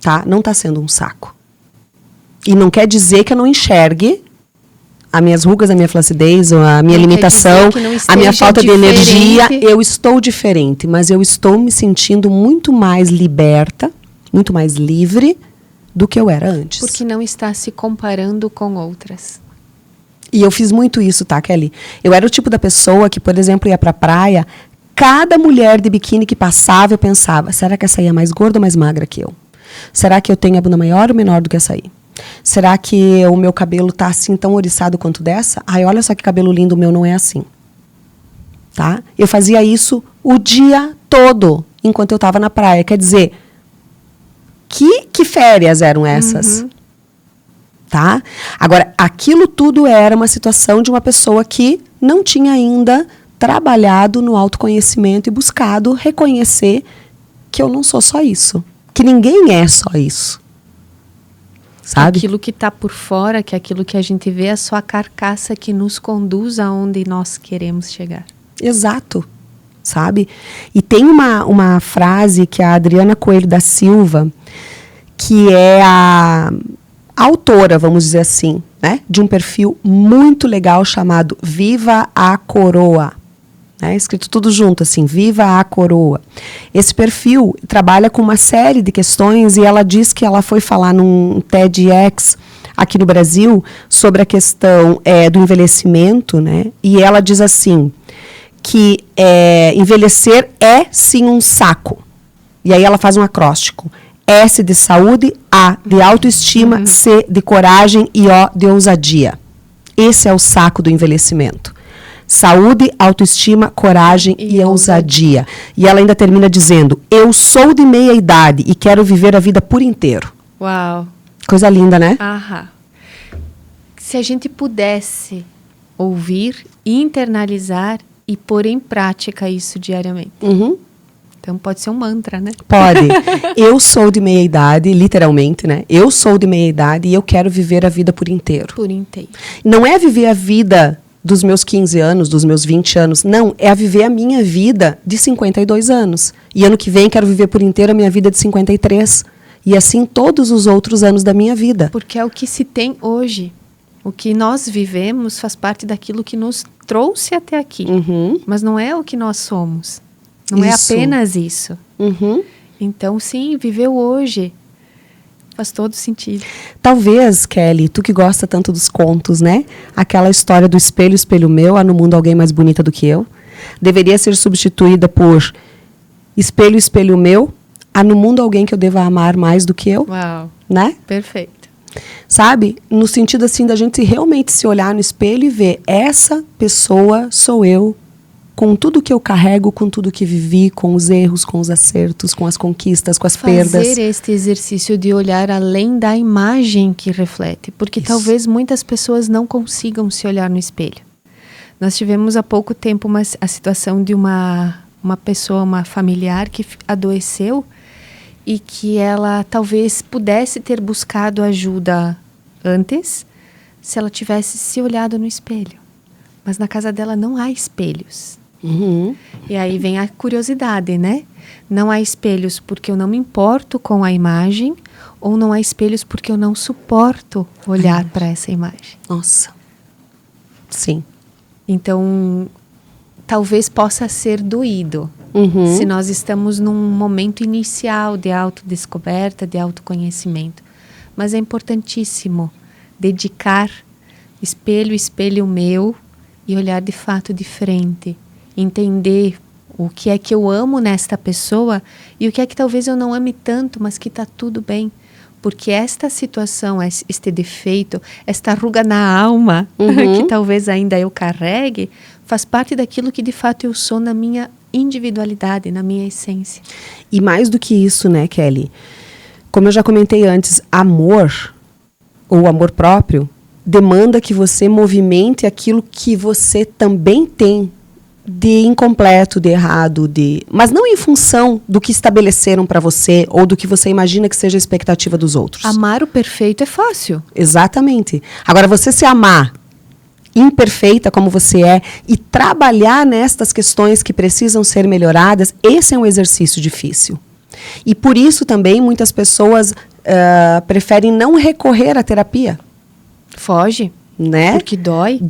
Tá? Não está sendo um saco. E não quer dizer que eu não enxergue as minhas rugas, a minha flacidez, a minha limitação, a minha falta de energia. Eu estou diferente, mas eu estou me sentindo muito mais liberta, muito mais livre do que eu era antes. Porque não está se comparando com outras. E eu fiz muito isso, tá, Kelly? Eu era o tipo da pessoa que, por exemplo, ia pra praia cada mulher de biquíni que passava, eu pensava, será que essa aí é mais gorda ou mais magra que eu? Será que eu tenho a bunda maior ou menor do que essa aí? Será que o meu cabelo tá assim tão oriçado quanto dessa? Ai, olha só que cabelo lindo, o meu não é assim. Tá? Eu fazia isso o dia todo, enquanto eu estava na praia. Quer dizer, que férias eram essas? Uhum. Tá? Agora, aquilo tudo era uma situação de uma pessoa que não tinha ainda trabalhado no autoconhecimento e buscado reconhecer que eu não sou só isso. Que ninguém é só isso. Sabe? Aquilo que está por fora, que aquilo que a gente vê é só a carcaça que nos conduz aonde nós queremos chegar. Exato. Sabe? E tem uma frase que a Adriana Coelho da Silva, que é a autora, vamos dizer assim, né, de um perfil muito legal chamado Viva a Coroa. Né, escrito tudo junto, assim, Viva a Coroa. Esse perfil trabalha com uma série de questões e ela diz que ela foi falar num TEDx aqui no Brasil sobre a questão do envelhecimento, né, e ela diz assim, que envelhecer é sim um saco. E aí ela faz um acróstico. S de saúde, A de autoestima, C de coragem e O de ousadia. Esse é o saco do envelhecimento. Saúde, autoestima, coragem e ousadia. E ela ainda termina dizendo, eu sou de meia idade e quero viver a vida por inteiro. Uau! Coisa linda, né? Aham. Se a gente pudesse ouvir, internalizar e pôr em prática isso diariamente. Uhum. Então pode ser um mantra, né? Pode. Eu sou de meia idade, literalmente, né? Eu sou de meia idade e eu quero viver a vida por inteiro. Por inteiro. Não é viver a vida dos meus 15 anos, dos meus 20 anos. Não, é a viver a minha vida de 52 anos. E ano que vem quero viver por inteiro a minha vida de 53. E assim todos os outros anos da minha vida. Porque é o que se tem hoje. O que nós vivemos faz parte daquilo que nos trouxe até aqui. Uhum. Mas não é o que nós somos. Não Isso. é apenas isso. Uhum. Então, sim, viver o hoje faz todo sentido. Talvez, Kelly, tu que gosta tanto dos contos, né? Aquela história do espelho, espelho meu, há no mundo alguém mais bonita do que eu, deveria ser substituída por espelho, espelho meu, há no mundo alguém que eu deva amar mais do que eu, Uau, né? perfeito. Sabe? No sentido assim da gente realmente se olhar no espelho e ver, essa pessoa sou eu, com tudo que eu carrego, com tudo que vivi, com os erros, com os acertos, com as conquistas, com as perdas. Fazer este exercício de olhar além da imagem que reflete, porque Isso. talvez muitas pessoas não consigam se olhar no espelho. Nós tivemos há pouco tempo a situação de uma pessoa, uma familiar que adoeceu e que ela talvez pudesse ter buscado ajuda antes se ela tivesse se olhado no espelho. Mas na casa dela não há espelhos. Uhum. E aí vem a curiosidade, né? Não há espelhos porque eu não me importo com a imagem, ou não há espelhos porque eu não suporto olhar para essa imagem. Nossa. Sim. Então, talvez possa ser doído. Uhum. Se nós estamos num momento inicial de autodescoberta, de autoconhecimento. Mas é importantíssimo dedicar espelho, espelho meu e olhar de fato de frente. Entender o que é que eu amo nesta pessoa e o que é que talvez eu não ame tanto, mas que está tudo bem. Porque esta situação, este defeito, esta ruga na alma, que talvez ainda eu carregue, faz parte daquilo que de fato eu sou na minha individualidade, na minha essência. E mais do que isso, né, Kelly? Como eu já comentei antes, amor, ou amor próprio, demanda que você movimente aquilo que você também tem de incompleto, de errado, mas não em função do que estabeleceram para você ou do que você imagina que seja a expectativa dos outros. Amar o perfeito é fácil. Exatamente. Agora, você se amar imperfeita como você é e trabalhar nestas questões que precisam ser melhoradas, esse é um exercício difícil. E por isso também muitas pessoas preferem não recorrer à terapia. Foge. Né? Porque dói.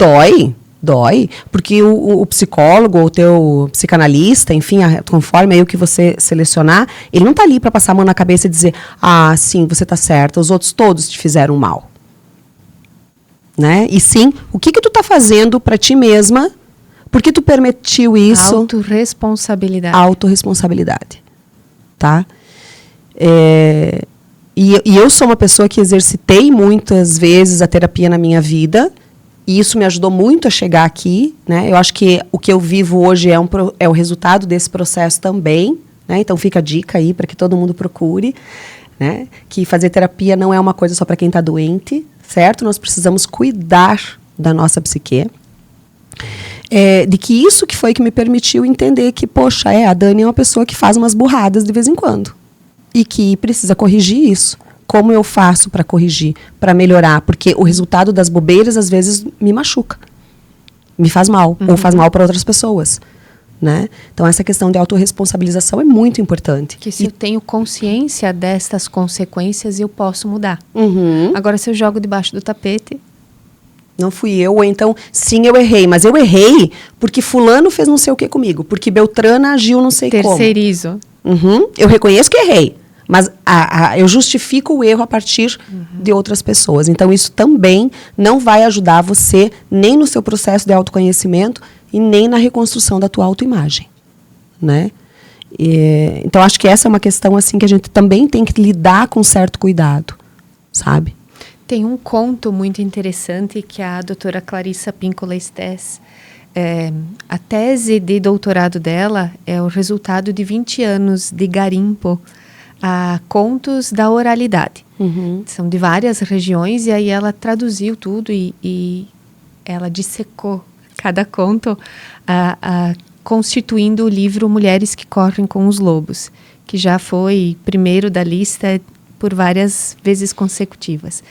Dói, porque o psicólogo, o teu psicanalista, enfim, conforme aí o que você selecionar, ele não está ali para passar a mão na cabeça e dizer, sim, você está certa, os outros todos te fizeram mal. Né? E sim, o que tu está fazendo para ti mesma Por que tu permitiu isso? Autorresponsabilidade. Autorresponsabilidade. Tá? E eu sou uma pessoa que exercitei muitas vezes a terapia na minha vida, e isso me ajudou muito a chegar aqui, né? Eu acho que o que eu vivo hoje é o resultado desse processo também, né? Então fica a dica aí para que todo mundo procure, né? Que fazer terapia não é uma coisa só para quem está doente, certo? Nós precisamos cuidar da nossa psique. De que isso que foi que me permitiu entender que, poxa, a Dani é uma pessoa que faz umas burradas de vez em quando. E que precisa corrigir isso. Como eu faço para corrigir, para melhorar? Porque o resultado das bobeiras, às vezes, me machuca. Me faz mal. Ou faz mal para outras pessoas. Né? Então, essa questão de autorresponsabilização é muito importante. Que se eu tenho consciência destas consequências, eu posso mudar. Uhum. Agora, se eu jogo debaixo do tapete... Não fui eu, ou então, sim, eu errei. Mas eu errei porque fulano fez não sei o que comigo. Porque Beltrana agiu não sei como. Terceirizo. Uhum. Eu reconheço que errei. Mas eu justifico o erro a partir de outras pessoas. Então, isso também não vai ajudar você nem no seu processo de autoconhecimento e nem na reconstrução da tua autoimagem. Né? Então, acho que essa é uma questão assim, que a gente também tem que lidar com certo cuidado. Sabe? Tem um conto muito interessante que a doutora Clarissa Pinkola Estés, a tese de doutorado dela é o resultado de 20 anos de garimpo a contos da oralidade. Uhum. São de várias regiões, e aí ela traduziu tudo e ela dissecou cada conto, constituindo o livro Mulheres que Correm com os Lobos, que já foi primeiro da lista por várias vezes consecutivas.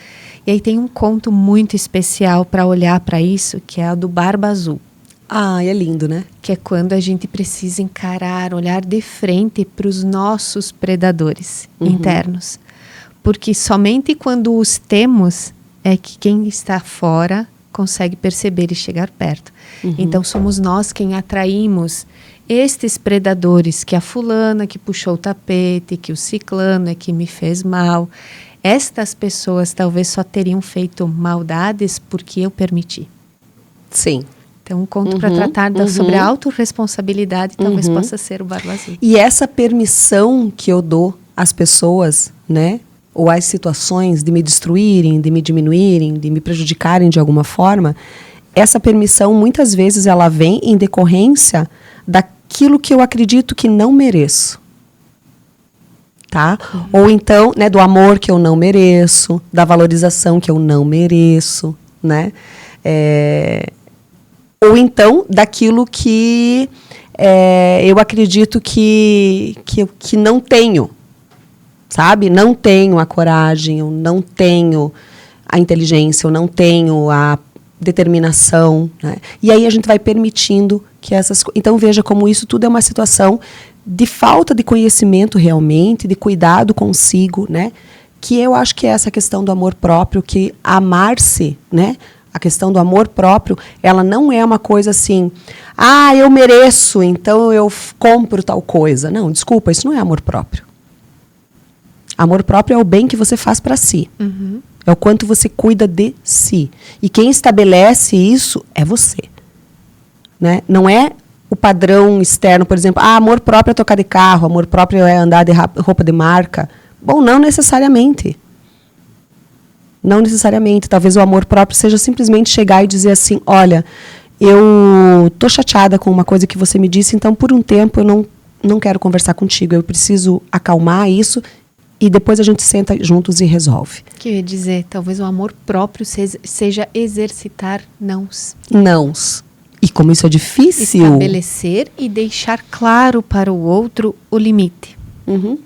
E aí tem um conto muito especial para olhar para isso, que é a do Barba Azul. Ah, é lindo, né? Que é quando a gente precisa encarar, olhar de frente para os nossos predadores internos. Porque somente quando os temos é que quem está fora consegue perceber e chegar perto. Então somos nós quem atraímos estes predadores, que a fulana que puxou o tapete, que o ciclano é que me fez mal. Estas pessoas talvez só teriam feito maldades porque eu permiti. Sim. Então, um conto para tratar sobre a autorresponsabilidade talvez possa ser o Barba Azul. E essa permissão que eu dou às pessoas, né? Ou às situações de me destruírem, de me diminuírem, de me prejudicarem de alguma forma, essa permissão muitas vezes ela vem em decorrência daquilo que eu acredito que não mereço. Tá? Ou então, né, do amor que eu não mereço, da valorização que eu não mereço, né? Ou então daquilo que eu acredito que não tenho, sabe? Não tenho a coragem, eu não tenho a inteligência, eu não tenho a determinação, né? E aí a gente vai permitindo que essas... Então veja como isso tudo é uma situação de falta de conhecimento realmente, de cuidado consigo, né? Que eu acho que é essa questão do amor próprio, que amar-se, né? A questão do amor próprio, ela não é uma coisa assim, eu mereço, então eu compro tal coisa. Não, desculpa, isso não é amor próprio. Amor próprio é o bem que você faz para si. É o quanto você cuida de si. E quem estabelece isso é você. Né? Não é o padrão externo, por exemplo, amor próprio é tocar de carro, amor próprio é andar de roupa de marca. Bom, não necessariamente. Não necessariamente. Talvez o amor próprio seja simplesmente chegar e dizer assim, olha, eu tô chateada com uma coisa que você me disse, então por um tempo eu não quero conversar contigo, eu preciso acalmar isso e depois a gente senta juntos e resolve. Que eu ia dizer, talvez o amor próprio seja exercitar nãos. Nãos. E como isso é difícil... Estabelecer e deixar claro para o outro o limite.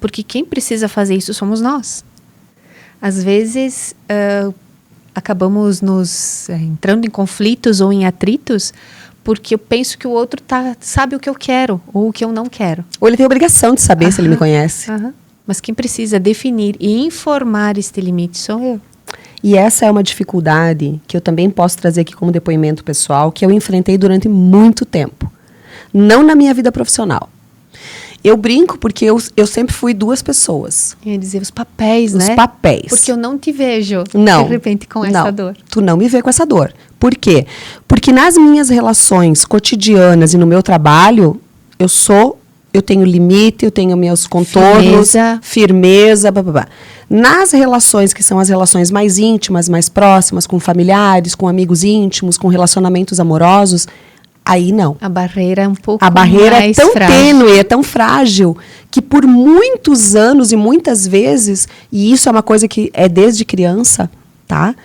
Porque quem precisa fazer isso somos nós. Às vezes, acabamos nos entrando em conflitos ou em atritos porque eu penso que o outro sabe o que eu quero ou o que eu não quero. Ou ele tem a obrigação de saber se ele me conhece. Mas quem precisa definir e informar este limite sou eu. E essa é uma dificuldade que eu também posso trazer aqui como depoimento pessoal, que eu enfrentei durante muito tempo. Não na minha vida profissional. Eu brinco porque eu sempre fui duas pessoas. Eu ia dizer os papéis, né? Os papéis. Porque eu não te vejo, não, de repente, com essa dor. Tu não me vê com essa dor. Por quê? Porque nas minhas relações cotidianas e no meu trabalho, eu tenho limite, eu tenho meus contornos, firmeza, blá, blá, blá. Nas relações que são as relações mais íntimas, mais próximas, com familiares, com amigos íntimos, com relacionamentos amorosos, aí não. A barreira é um pouco mais A barreira é tão frágil. tênue, é tão frágil, que por muitos anos e muitas vezes, e isso é uma coisa que é desde criança, tá?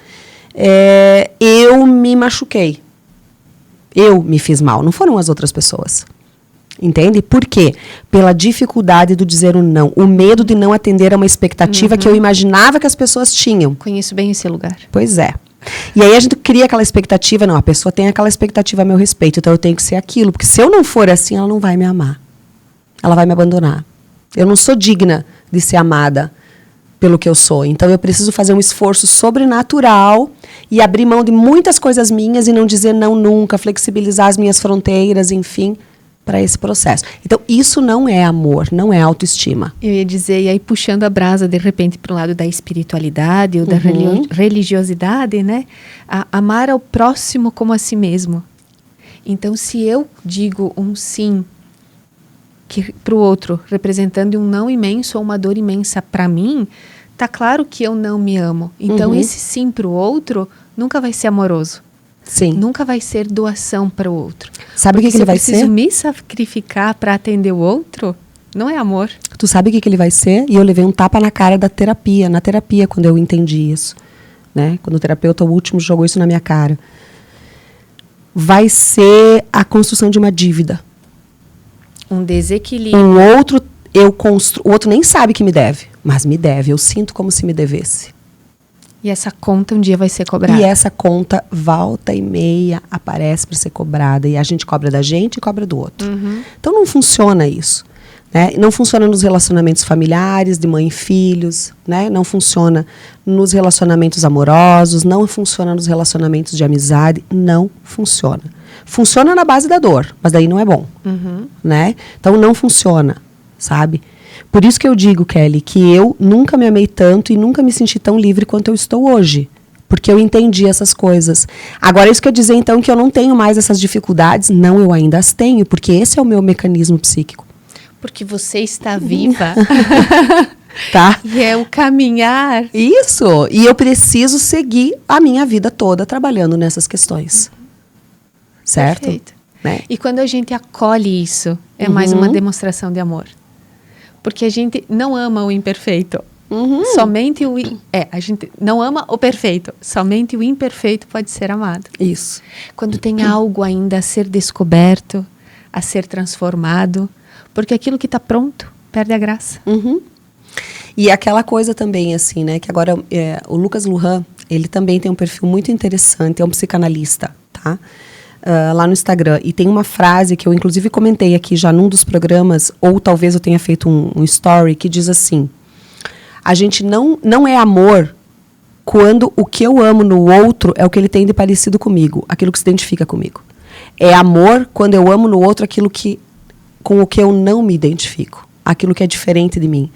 Eu me machuquei. Eu me fiz mal, não foram as outras pessoas. Entende? Por quê? Pela dificuldade do dizer o não. O medo de não atender a uma expectativa que eu imaginava que as pessoas tinham. Conheço bem esse lugar. Pois é. E aí a gente cria aquela expectativa, não, a pessoa tem aquela expectativa a meu respeito, então eu tenho que ser aquilo. Porque se eu não for assim, ela não vai me amar. Ela vai me abandonar. Eu não sou digna de ser amada pelo que eu sou. Então eu preciso fazer um esforço sobrenatural e abrir mão de muitas coisas minhas e não dizer não nunca, flexibilizar as minhas fronteiras, enfim, para esse processo. Então, isso não é amor, não é autoestima. Eu ia dizer, e aí puxando a brasa, de repente, para o lado da espiritualidade ou da religiosidade, né? Amar ao próximo como a si mesmo. Então, se eu digo um sim para o outro, representando um não imenso ou uma dor imensa para mim, tá claro que eu não me amo. Então, esse sim para o outro nunca vai ser amoroso. Sim. Nunca vai ser doação para o outro. Sabe o que ele vai ser? Se eu preciso me sacrificar para atender o outro, não é amor. Tu sabe o que ele vai ser? E eu levei um tapa na cara na terapia, quando eu entendi isso. Né? Quando o terapeuta, o último, jogou isso na minha cara. Vai ser a construção de uma dívida. Um desequilíbrio. O outro nem sabe que me deve, mas me deve. Eu sinto como se me devesse. E essa conta um dia vai ser cobrada. E essa conta, volta e meia, aparece para ser cobrada. E a gente cobra da gente e cobra do outro. Então não funciona isso. Né? Não funciona nos relacionamentos familiares, de mãe e filhos. Né? Não funciona nos relacionamentos amorosos. Não funciona nos relacionamentos de amizade. Não funciona. Funciona na base da dor, mas daí não é bom. Né? Então não funciona, sabe? Por isso que eu digo, Kelly, que eu nunca me amei tanto e nunca me senti tão livre quanto eu estou hoje. Porque eu entendi essas coisas. Agora, isso quer dizer, então, que eu não tenho mais essas dificuldades? Não, eu ainda as tenho, porque esse é o meu mecanismo psíquico. Porque você está viva. Tá? E é o caminhar. Isso. E eu preciso seguir a minha vida toda trabalhando nessas questões. Certo? Perfeito. Né? E quando a gente acolhe isso, é mais uma demonstração de amor. Porque a gente não ama o imperfeito. Somente a gente não ama o perfeito. Somente o imperfeito pode ser amado. Isso. Quando tem algo ainda a ser descoberto, a ser transformado, porque aquilo que está pronto perde a graça. E aquela coisa também, assim, né? Que agora o Lucas Lujan, ele também tem um perfil muito interessante, é um psicanalista, tá? Lá no Instagram. E tem uma frase que eu, inclusive, comentei aqui já num dos programas, ou talvez eu tenha feito um story, que diz assim: a gente não é amor quando o que eu amo no outro é o que ele tem de parecido comigo, aquilo que se identifica comigo. É amor quando eu amo no outro aquilo com o que eu não me identifico, aquilo que é diferente de mim.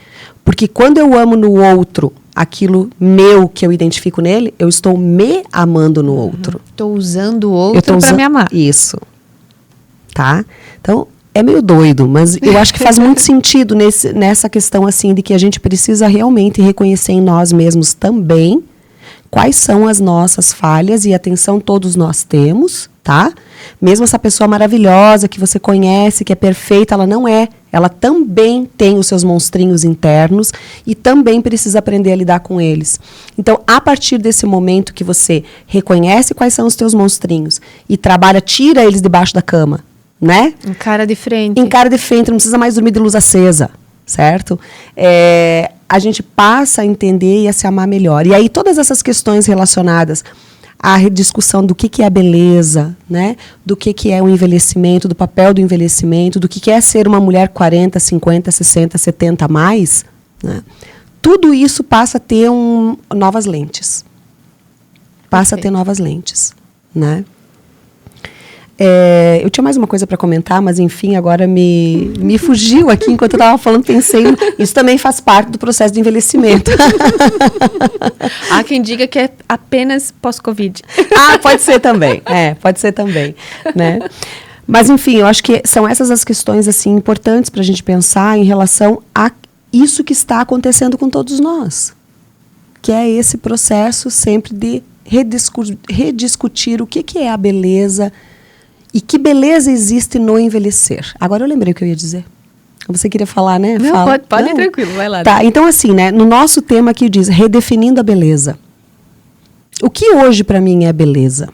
Porque quando eu amo no outro aquilo meu que eu identifico nele, eu estou me amando no outro. Estou usando o outro para me amar. Isso. Tá? Então, é meio doido, mas eu acho que faz muito sentido nessa questão assim de que a gente precisa realmente reconhecer em nós mesmos também quais são as nossas falhas, e atenção, todos nós temos, tá? Mesmo essa pessoa maravilhosa que você conhece, que é perfeita, ela não é. Ela também tem os seus monstrinhos internos e também precisa aprender a lidar com eles. Então, a partir desse momento que você reconhece quais são os teus monstrinhos e trabalha, tira eles debaixo da cama, né? Encara de frente. Encara de frente, não precisa mais dormir de luz acesa, certo? A gente passa a entender e a se amar melhor. E aí todas essas questões relacionadas à discussão do que é a beleza, né? Do que é o envelhecimento, do papel do envelhecimento, do que é ser uma mulher 40, 50, 60, 70 a mais, né? Tudo isso passa a ter novas lentes. Passa a ter novas lentes, né? Eu tinha mais uma coisa para comentar, mas enfim, agora me fugiu aqui enquanto eu estava falando, pensei. Isso também faz parte do processo de envelhecimento. Há quem diga que é apenas pós-Covid. Pode ser também. Pode ser também, né? Mas enfim, eu acho que são essas as questões assim importantes para a gente pensar em relação a isso que está acontecendo com todos nós, que é esse processo sempre de rediscutir o que é a beleza e que beleza existe no envelhecer. Agora eu lembrei o que eu ia dizer. Você queria falar, né? Não, Fala. pode ir tranquilo, vai lá. Tá, então assim, né? No nosso tema aqui diz redefinindo a beleza. O que hoje para mim é beleza?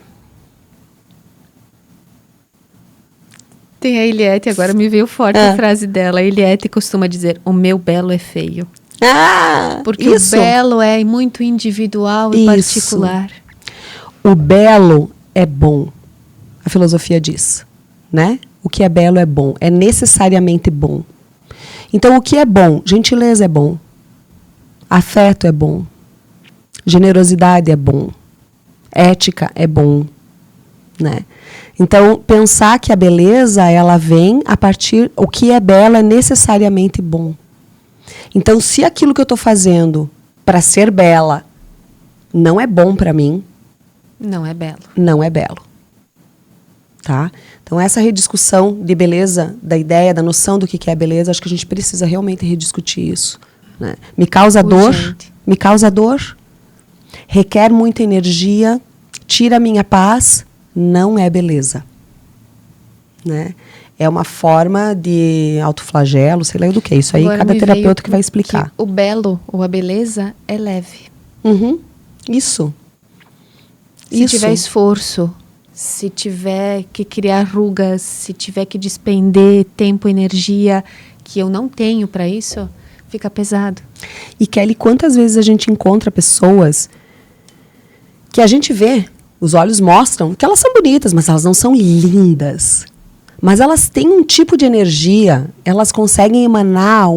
Tem a Eliette, agora me veio forte a frase dela. A Eliette costuma dizer, o meu belo é feio. Porque isso. O belo é muito individual e particular. O belo é bom. A filosofia diz, né? O que é belo é bom, é necessariamente bom. Então, o que é bom? Gentileza é bom. Afeto é bom. Generosidade é bom. Ética é bom, né? Então, pensar que a beleza, ela vem a partir... O que é belo é necessariamente bom. Então, se aquilo que eu estou fazendo para ser bela não é bom para mim... Não é belo. Não é belo. Tá? Então, essa rediscussão de beleza, da ideia, da noção do que é beleza, acho que a gente precisa realmente rediscutir isso. Né? Me causa dor, requer muita energia, tira a minha paz, não é beleza. Né? É uma forma de autoflagelo, sei lá do que. Isso aí agora cada terapeuta que vai explicar. Que o belo ou a beleza é leve. Isso. Se tiver esforço, se tiver que criar rugas, se tiver que despender tempo, energia, que eu não tenho para isso, fica pesado. E Kelly, quantas vezes a gente encontra pessoas que a gente vê, os olhos mostram que elas são bonitas, mas elas não são lindas. Mas elas têm um tipo de energia, elas conseguem emanar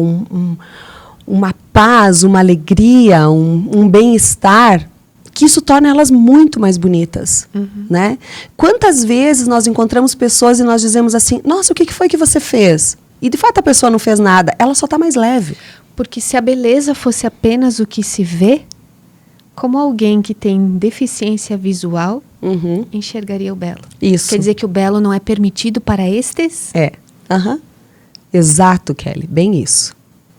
uma paz, uma alegria, um bem-estar, que isso torna elas muito mais bonitas, né? Quantas vezes nós encontramos pessoas e nós dizemos assim, nossa, o que foi que você fez? E de fato a pessoa não fez nada, ela só está mais leve. Porque se a beleza fosse apenas o que se vê, como alguém que tem deficiência visual enxergaria o belo. Isso. Quer dizer que o belo não é permitido para estes? Exato, Kelly, bem isso.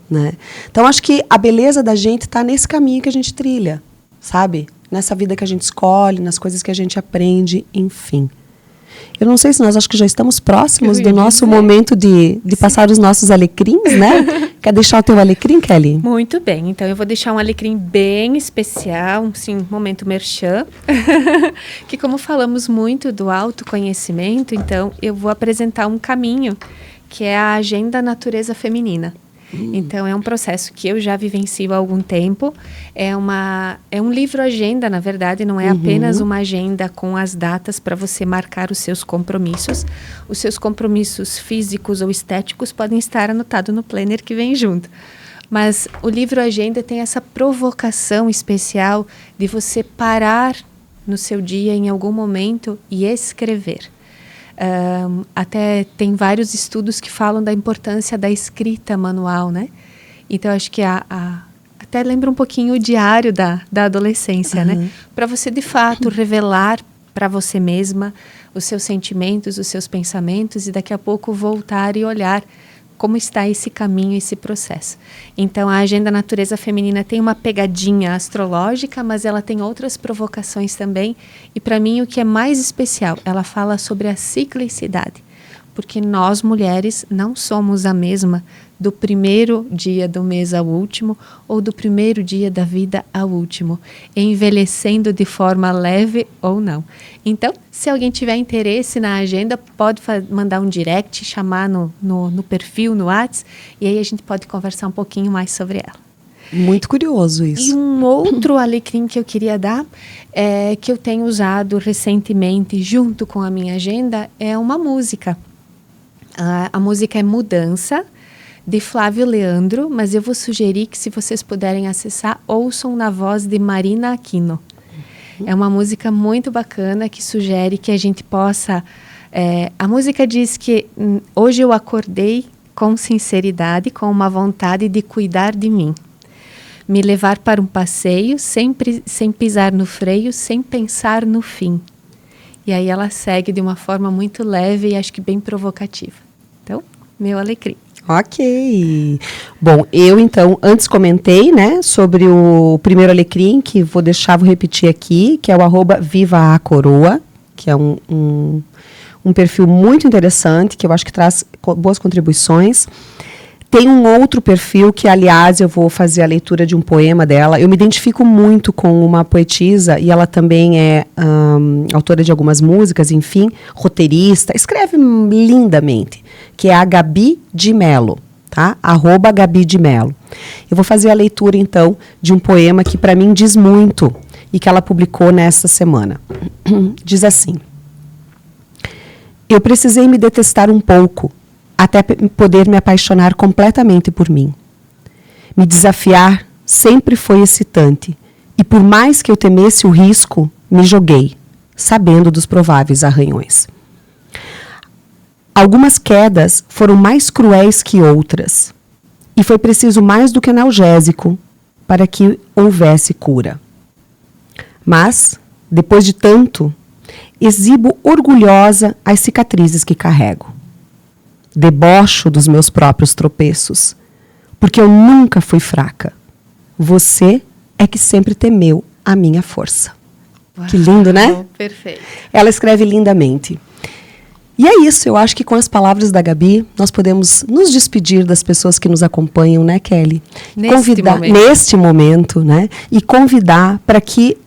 Né? Então acho que a beleza da gente está nesse caminho que a gente trilha, sabe? Nessa vida que a gente escolhe, nas coisas que a gente aprende, enfim. Eu não sei se nós acho que já estamos próximos do nosso momento de passar os nossos alecrins, né? Quer deixar o teu alecrim, Kelly? Muito bem, então eu vou deixar um alecrim bem especial, um momento merchan, que como falamos muito do autoconhecimento, então eu vou apresentar um caminho, que é a Agenda Natureza Feminina. Então, é um processo que eu já vivencio há algum tempo. É um livro-agenda, na verdade, não é apenas uma agenda com as datas para você marcar os seus compromissos. Os seus compromissos físicos ou estéticos podem estar anotados no planner que vem junto. Mas o livro-agenda tem essa provocação especial de você parar no seu dia em algum momento e escrever. Até tem vários estudos que falam da importância da escrita manual, né? Então, acho que até lembra um pouquinho o diário da adolescência, né? Para você, de fato, revelar para você mesma os seus sentimentos, os seus pensamentos e daqui a pouco voltar e olhar como está esse caminho, esse processo. Então, a Agenda Natureza Feminina tem uma pegadinha astrológica, mas ela tem outras provocações também. E, para mim, o que é mais especial, ela fala sobre a ciclicidade. Porque nós, mulheres, não somos a mesma do primeiro dia do mês ao último ou do primeiro dia da vida ao último, envelhecendo de forma leve ou não. Então, se alguém tiver interesse na agenda, pode mandar um direct, chamar no perfil, no WhatsApp, e aí a gente pode conversar um pouquinho mais sobre ela. Muito curioso isso. E um outro alecrim que eu queria dar, que eu tenho usado recentemente junto com a minha agenda, é uma música. A música é Mudança, de Flávio Leandro, mas eu vou sugerir que, se vocês puderem acessar, ouçam na voz de Marina Aquino. É uma música muito bacana que sugere que a gente possa A música diz que hoje eu acordei com sinceridade, com uma vontade de cuidar de mim. Me levar para um passeio sem pisar no freio, sem pensar no fim. E aí ela segue de uma forma muito leve e acho que bem provocativa. Então, meu alecrim. Ok. Bom, eu então, antes comentei, né, sobre o primeiro alecrim, que vou repetir aqui, que é o @VivaACoroa, que é um perfil muito interessante, que eu acho que traz boas contribuições. Tem um outro perfil que, aliás, eu vou fazer a leitura de um poema dela. Eu me identifico muito com uma poetisa e ela também é autora de algumas músicas, enfim, roteirista, escreve lindamente, que é a Gabi de Mello, tá? @Gabi de Mello. Eu vou fazer a leitura, então, de um poema que para mim diz muito e que ela publicou nesta semana. Diz assim: eu precisei me detestar um pouco, até poder me apaixonar completamente por mim. Me desafiar sempre foi excitante, e por mais que eu temesse o risco, me joguei, sabendo dos prováveis arranhões. Algumas quedas foram mais cruéis que outras, e foi preciso mais do que analgésico para que houvesse cura. Mas, depois de tanto, exibo orgulhosa as cicatrizes que carrego. Debocho dos meus próprios tropeços, porque eu nunca fui fraca. Você é que sempre temeu a minha força. Uau, que lindo, né? Perfeito. Ela escreve lindamente. E é isso, eu acho que com as palavras da Gabi, nós podemos nos despedir das pessoas que nos acompanham, né, Kelly? Neste momento, né? E convidar para que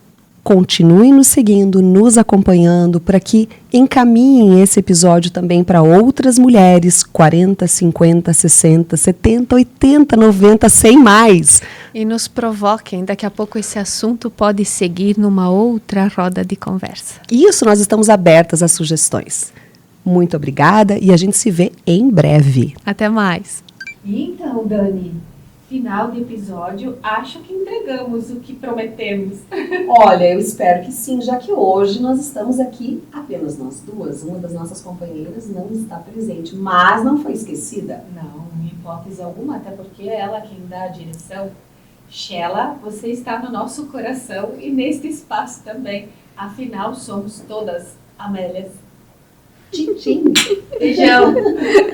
continuem nos seguindo, nos acompanhando, para que encaminhem esse episódio também para outras mulheres, 40, 50, 60, 70, 80, 90, 100 mais. E nos provoquem, daqui a pouco esse assunto pode seguir numa outra roda de conversa. Isso, nós estamos abertas às sugestões. Muito obrigada e a gente se vê em breve. Até mais. Então, Dani, final de episódio, acho que entregamos o que prometemos. Olha, eu espero que sim, já que hoje nós estamos aqui apenas nós duas. Uma das nossas companheiras não está presente, mas não foi esquecida. Não, em hipótese alguma, até porque é ela quem dá a direção. Sheila, você está no nosso coração e neste espaço também. Afinal, somos todas Amélias. Tchim, tchim. Beijão.